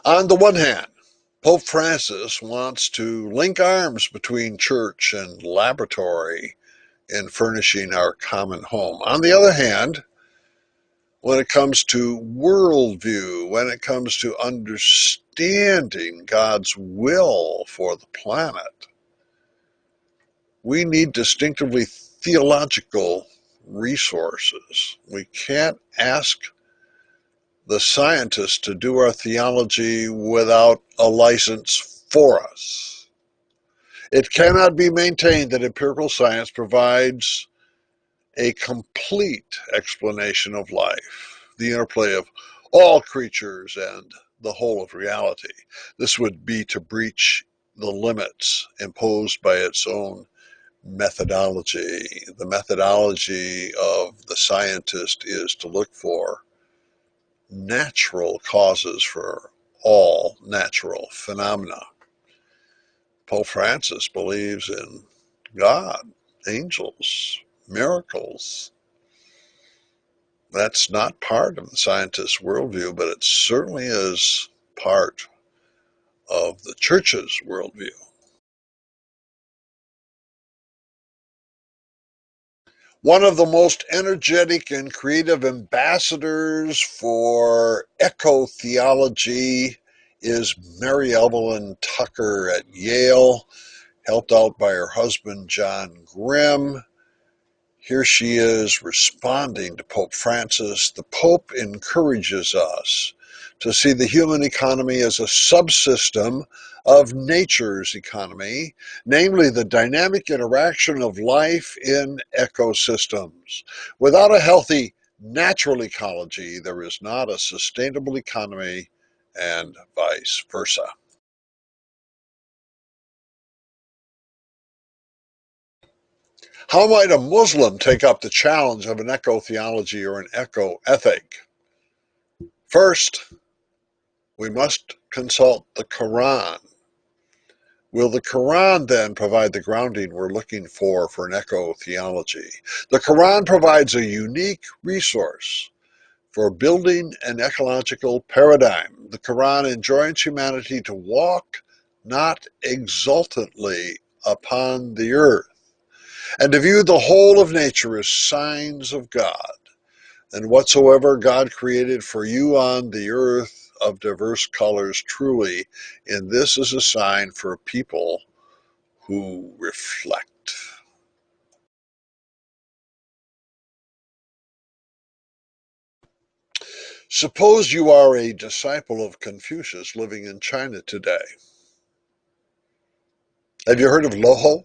On the one hand, Pope Francis wants to link arms between church and laboratory in furnishing our common home. On the other hand, when it comes to worldview, when it comes to understanding God's will for the planet, we need distinctively theological resources. We can't ask the scientists to do our theology without a license for us. It cannot be maintained that empirical science provides a complete explanation of life, the interplay of all creatures and the whole of reality. This would be to breach the limits imposed by its own methodology. The methodology of the scientist is to look for natural causes for all natural phenomena. Pope Francis believes in God, angels, miracles. That's not part of the scientist's worldview, but it certainly is part of the church's worldview. One of the most energetic and creative ambassadors for ecotheology is Mary Evelyn Tucker at Yale, helped out by her husband John Grimm. Here she is responding to Pope Francis. The Pope encourages us to see the human economy as a subsystem of nature's economy, namely the dynamic interaction of life in ecosystems. Without a healthy natural ecology, there is not a sustainable economy, and vice versa. How might a Muslim take up the challenge of an ecotheology or an ecoethic? First, we must consult the Quran. Will the Quran then provide the grounding we're looking for an ecotheology? The Quran provides a unique resource for building an ecological paradigm. The Quran enjoins humanity to walk not exultantly upon the earth, and to view the whole of nature as signs of God. And whatsoever God created for you on the earth of diverse colors, truly, and this is a sign for a people who reflect. Suppose you are a disciple of Confucius living in China today. Have you heard of Loho,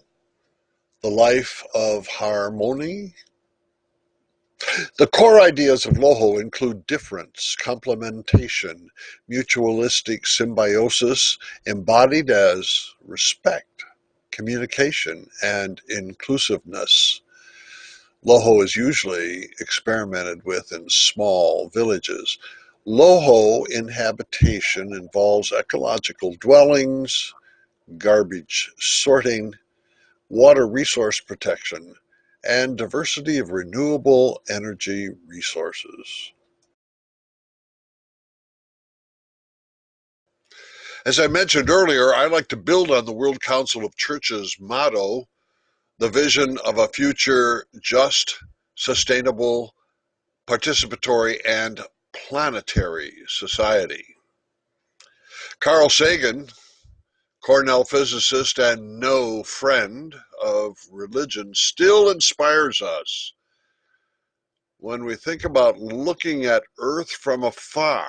the life of harmony? The core ideas of Loho include difference, complementation, mutualistic symbiosis, embodied as respect, communication, and inclusiveness. Loho is usually experimented with in small villages. Loho inhabitation involves ecological dwellings, garbage sorting, water resource protection, and diversity of renewable energy resources. As I mentioned earlier, I like to build on the World Council of Churches motto, the vision of a future just, sustainable, participatory, and planetary society. Carl Sagan, Cornell physicist and no friend of religion, still inspires us. When we think about looking at Earth from afar,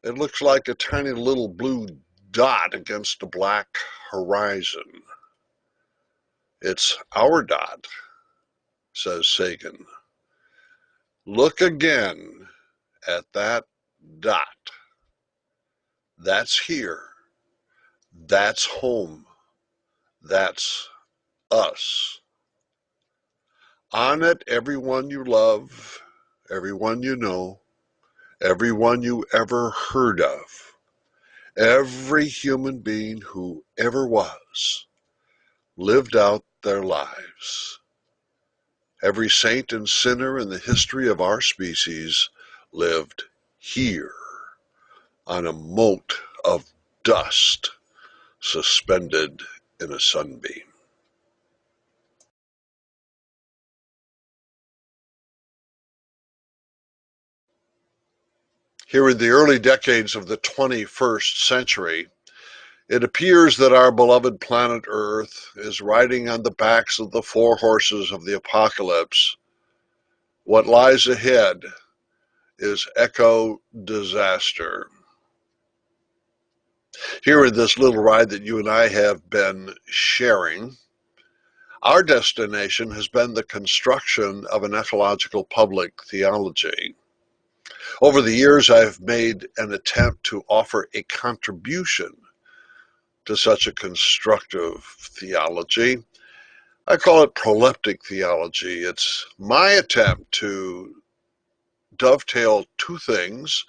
it looks like a tiny little blue dot against a black horizon. It's our dot, says Sagan. Look again at that dot. That's here. That's home. That's us. On it, everyone you love, everyone you know, everyone you ever heard of, every human being who ever was, lived out their lives. Every saint and sinner in the history of our species lived here on a mote of dust suspended in a sunbeam. Here in the early decades of the 21st century, it appears that our beloved planet Earth is riding on the backs of the four horses of the apocalypse. What lies ahead is eco-disaster. Here in this little ride that you and I have been sharing, our destination has been the construction of an ecological public theology. Over the years, I've made an attempt to offer a contribution to such a constructive theology. I call it proleptic theology. It's my attempt to dovetail two things: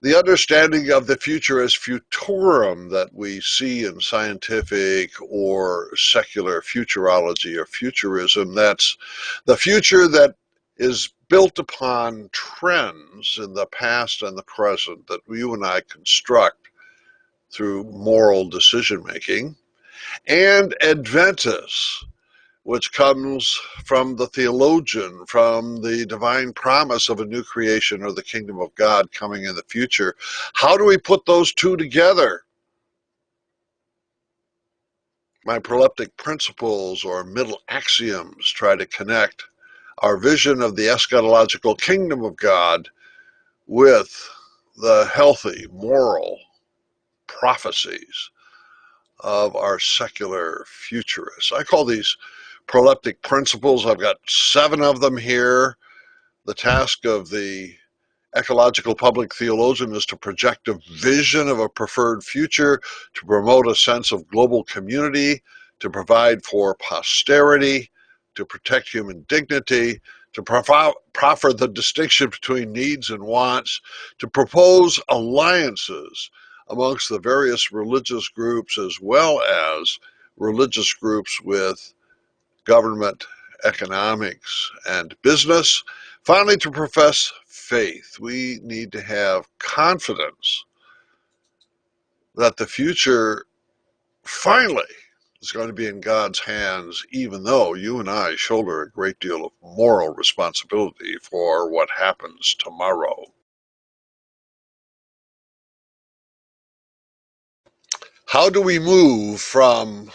the understanding of the future as futurum that we see in scientific or secular futurology or futurism. That's the future that is built upon trends in the past and the present that you and I construct through moral decision making, and Adventus, which comes from the theologian, from the divine promise of a new creation or the kingdom of God coming in the future. How do we put those two together? My proleptic principles or middle axioms try to connect our vision of the eschatological kingdom of God with the healthy moral prophecies of our secular futurists. I call these proleptic principles. I've got 7 of them here. The task of the ecological public theologian is to project a vision of a preferred future, to promote a sense of global community, to provide for posterity, to protect human dignity, to proffer the distinction between needs and wants, to propose alliances amongst the various religious groups as well as religious groups with government, economics, and business. Finally, to profess faith. We need to have confidence that the future finally is going to be in God's hands, even though you and I shoulder a great deal of moral responsibility for what happens tomorrow. How do we move from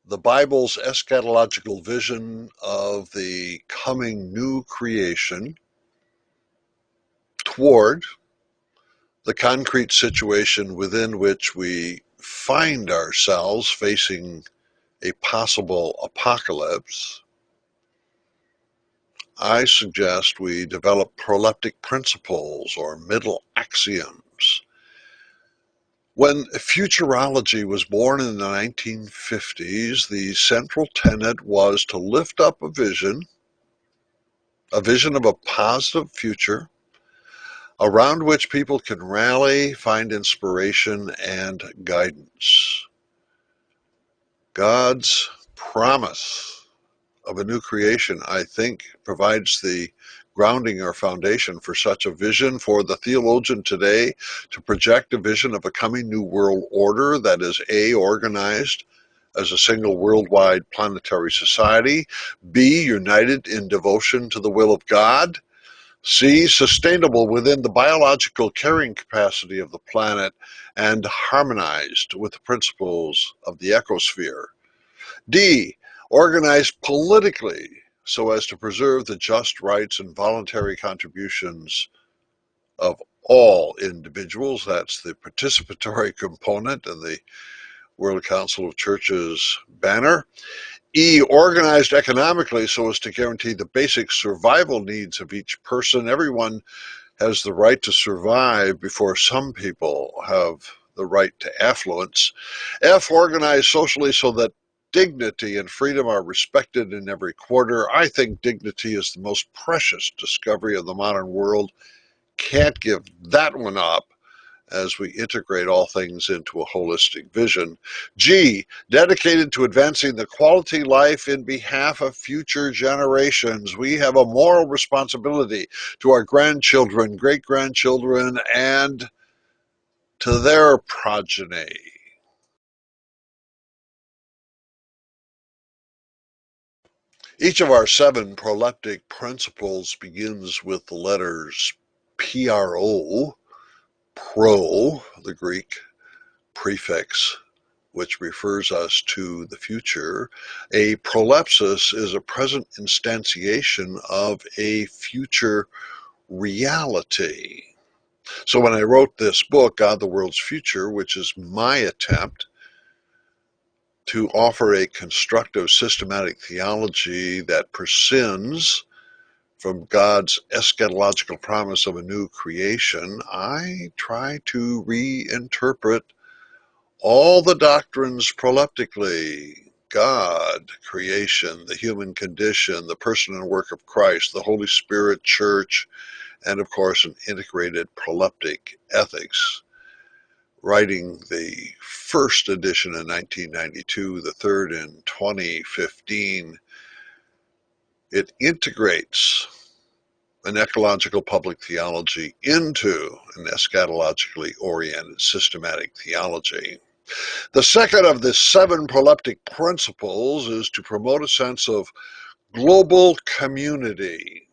the Bible's eschatological vision of the coming new creation toward the concrete situation within which we find ourselves facing a possible apocalypse? I suggest we develop proleptic principles or middle axioms. When Futurology was born in the 1950s, the central tenet was to lift up a vision of a positive future around which people can rally, find inspiration and guidance. God's promise of a new creation, I think, provides the grounding or foundation for such a vision for the theologian today to project a vision of a coming new world order that is A, organized as a single worldwide planetary society, B, united in devotion to the will of God, C, sustainable within the biological carrying capacity of the planet and harmonized with the principles of the ecosphere, D, organized politically so as to preserve the just rights and voluntary contributions of all individuals. That's the participatory component in the World Council of Churches banner. E, organized economically so as to guarantee the basic survival needs of each person. Everyone has the right to survive before some people have the right to affluence. F, organized socially so that dignity and freedom are respected in every quarter. I think dignity is the most precious discovery of the modern world. Can't give that one up as we integrate all things into a holistic vision. G, dedicated to advancing the quality life in behalf of future generations. We have a moral responsibility to our grandchildren, great-grandchildren, and to their progeny. Each of our 7 proleptic principles begins with the letters pro, the Greek prefix which refers us to the future. A prolepsis is a present instantiation of a future reality. So when I wrote this book, God, the World's Future, which is my attempt to offer a constructive systematic theology that prescinds from God's eschatological promise of a new creation, I try to reinterpret all the doctrines proleptically: God, creation, the human condition, the person and work of Christ, the Holy Spirit, church, and of course an integrated proleptic ethics. Writing the first edition in 1992, the third in 2015, it integrates an ecological public theology into an eschatologically oriented systematic theology. The second of the 7 proleptic principles is to promote a sense of global community.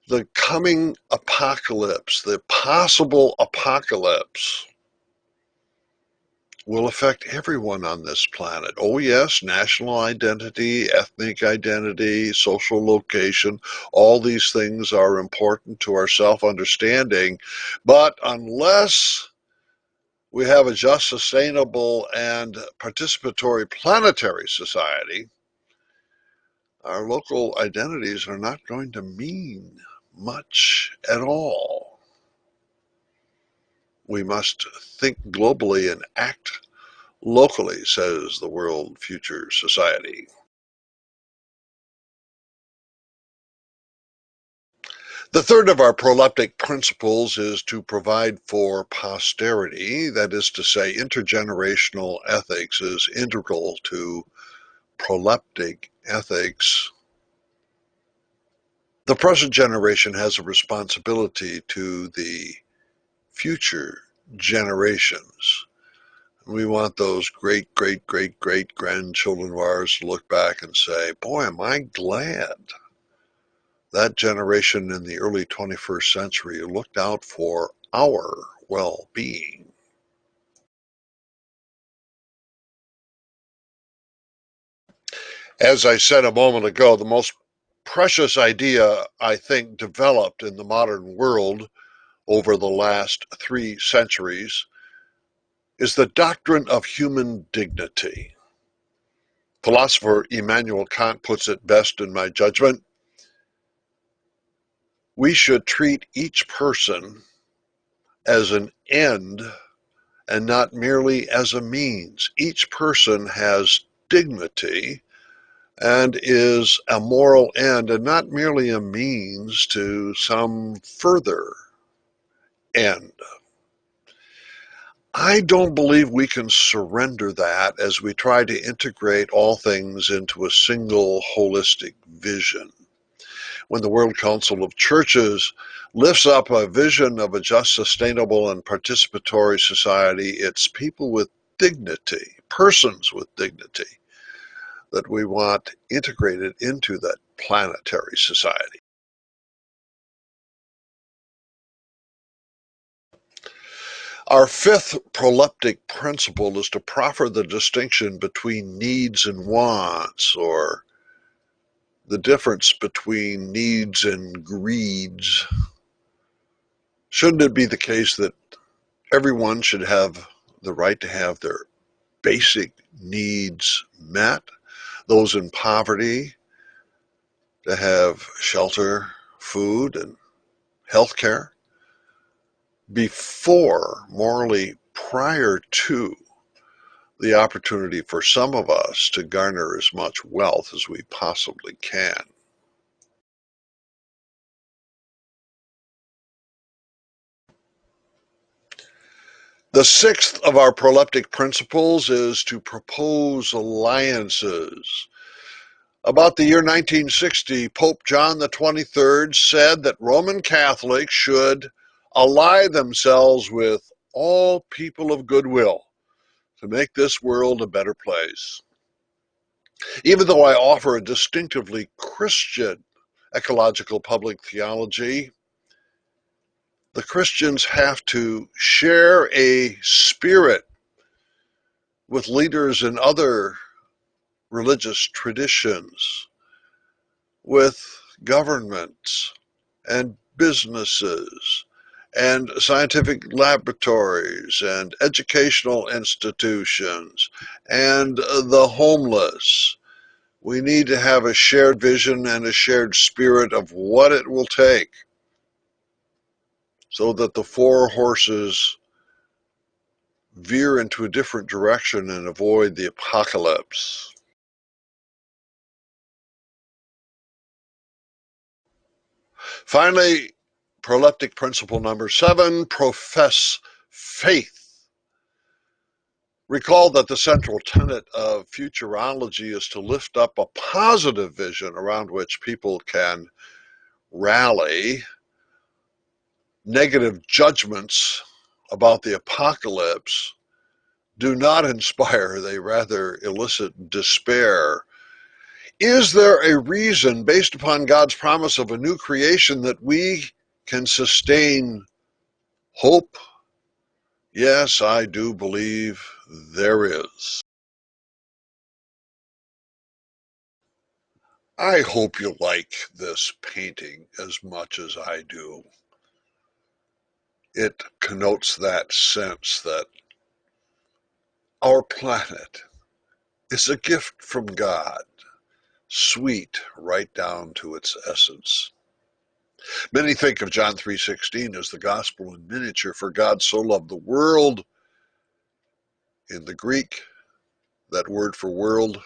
The coming apocalypse, the possible apocalypse, will affect everyone on this planet. Oh yes, national identity, ethnic identity, social location, all these things are important to our self-understanding. But unless we have a just, sustainable, and participatory planetary society, our local identities are not going to mean much at all. We must think globally and act locally, says the World Future Society. The third of our proleptic principles is to provide for posterity. That is to say, intergenerational ethics is integral to proleptic ethics. The present generation has a responsibility to the future generations. We want those great, great, great, great grandchildren of ours to look back and say, boy, am I glad that generation in the early 21st century looked out for our well-being. As I said a moment ago, the most precious idea, I think, developed in the modern world over the last 3 centuries is the doctrine of human dignity. Philosopher Immanuel Kant puts it best in my judgment. We should treat each person as an end and not merely as a means. Each person has dignity and is a moral end and not merely a means to some further end. I don't believe we can surrender that as we try to integrate all things into a single holistic vision. When the World Council of Churches lifts up a vision of a just, sustainable, and participatory society, it's people with dignity, persons with dignity, that we want integrated into that planetary society. Our fifth proleptic principle is to proffer the distinction between needs and wants, or the difference between needs and greeds. Shouldn't it be the case that everyone should have the right to have their basic needs met? Those in poverty to have shelter, food, and health care before, morally prior to, the opportunity for some of us to garner as much wealth as we possibly can. The sixth of our proleptic principles is to propose alliances. About the year 1960, Pope John the 23rd said that Roman Catholics should ally themselves with all people of goodwill to make this world a better place. Even though I offer a distinctively Christian ecological public theology, the Christians have to share a spirit with leaders in other religious traditions, with governments and businesses and scientific laboratories and educational institutions and the homeless. We need to have a shared vision and a shared spirit of what it will take so that the four horses veer into a different direction and avoid the apocalypse. Finally, proleptic principle number 7, profess faith. Recall that the central tenet of futurology is to lift up a positive vision around which people can rally. Negative judgments about the apocalypse do not inspire, they rather elicit despair. Is there a reason, based upon God's promise of a new creation, that we can sustain hope Yes, I do believe there is. I hope you like this painting as much as I do. It connotes that sense that our planet is a gift from God, sweet right down to its essence. Many think of John 3:16 as the gospel in miniature, for God so loved the world. In the Greek, that word for world,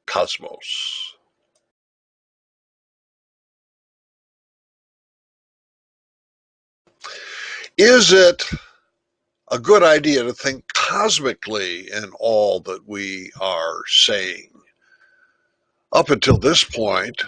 cosmos. Is it a good idea to think cosmically in all that we are saying? Up until this point,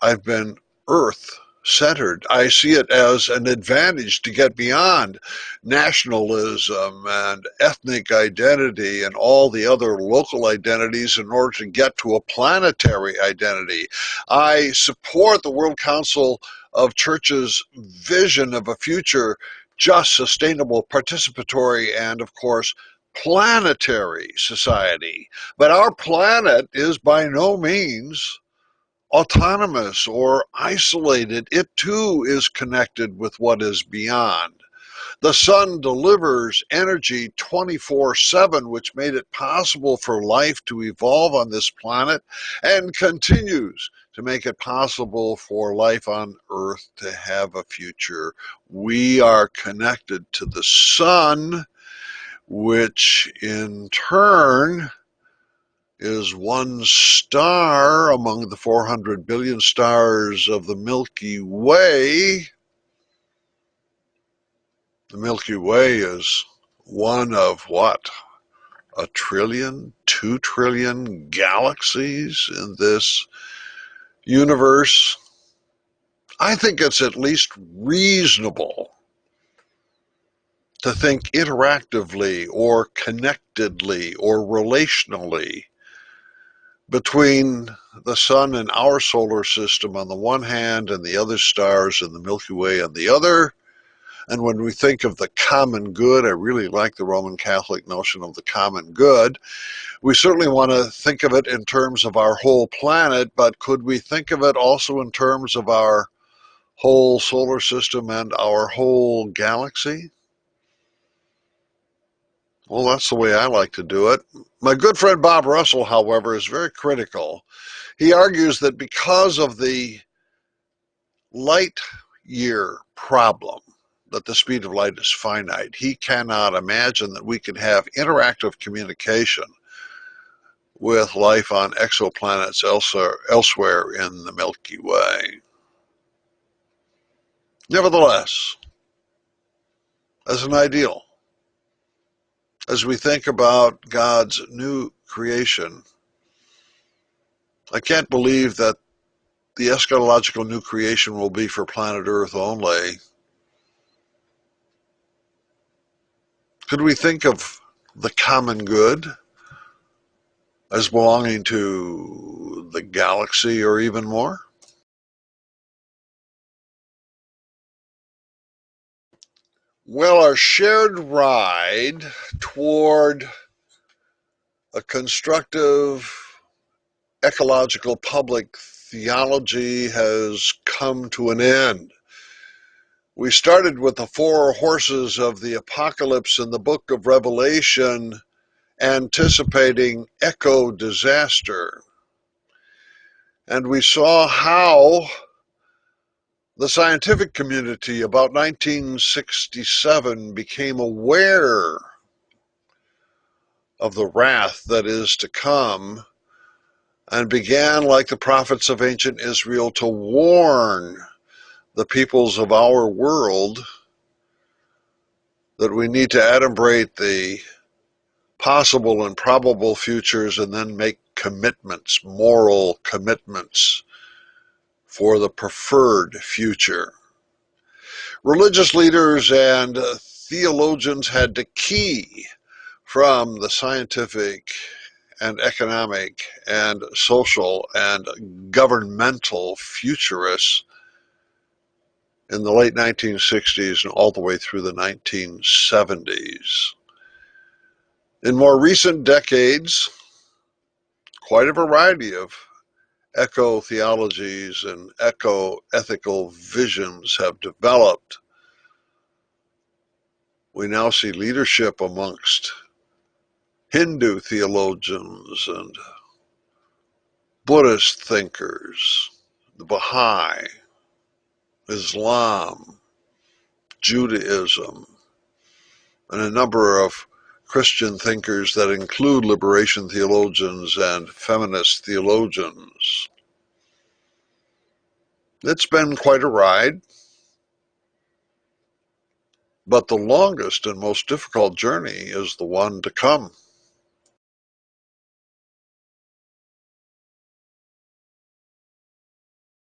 I've been Earth centered. I see it as an advantage to get beyond nationalism and ethnic identity and all the other local identities in order to get to a planetary identity. I support the World Council of Churches' vision of a future just, sustainable, participatory, and of course, planetary society. But our planet is by no means autonomous or isolated. It too is connected with what is beyond. The sun delivers energy 24/7, which made it possible for life to evolve on this planet and continues to make it possible for life on Earth to have a future. We are connected to the sun, which in turn is one star among the 400 billion stars of the Milky Way. The Milky Way is one of what? A trillion, 2 trillion galaxies in this universe. I think it's at least reasonable to think interactively or connectedly or relationally between the sun and our solar system on the one hand and the other stars in the Milky Way on the other. And when we think of the common good, I really like the Roman Catholic notion of the common good. We certainly want to think of it in terms of our whole planet, but could we think of it also in terms of our whole solar system and our whole galaxy? Well, that's the way I like to do it. My good friend Bob Russell, however, is very critical. He argues that because of the light year problem, that the speed of light is finite, he cannot imagine that we could have interactive communication with life on exoplanets elsewhere in the Milky Way. Nevertheless, as an ideal, as we think about God's new creation, I can't believe that the eschatological new creation will be for planet Earth only. Could we think of the common good as belonging to the galaxy or even more? Well, our shared ride toward a constructive ecological public theology has come to an end. We started with the four horses of the apocalypse in the book of Revelation, anticipating eco disaster. And we saw how the scientific community about 1967 became aware of the wrath that is to come and began, like the prophets of ancient Israel, to warn the peoples of our world that we need to adumbrate the possible and probable futures and then make commitments, moral commitments for the preferred future. Religious leaders and theologians had to key from the scientific and economic and social and governmental futurists in the late 1960s and all the way through the 1970s. In more recent decades, quite a variety of eco-theologies and eco-ethical visions have developed. We now see leadership amongst Hindu theologians and Buddhist thinkers, the Baha'i, Islam, Judaism, and a number of Christian thinkers that include liberation theologians and feminist theologians. It's been quite a ride, but the longest and most difficult journey is the one to come.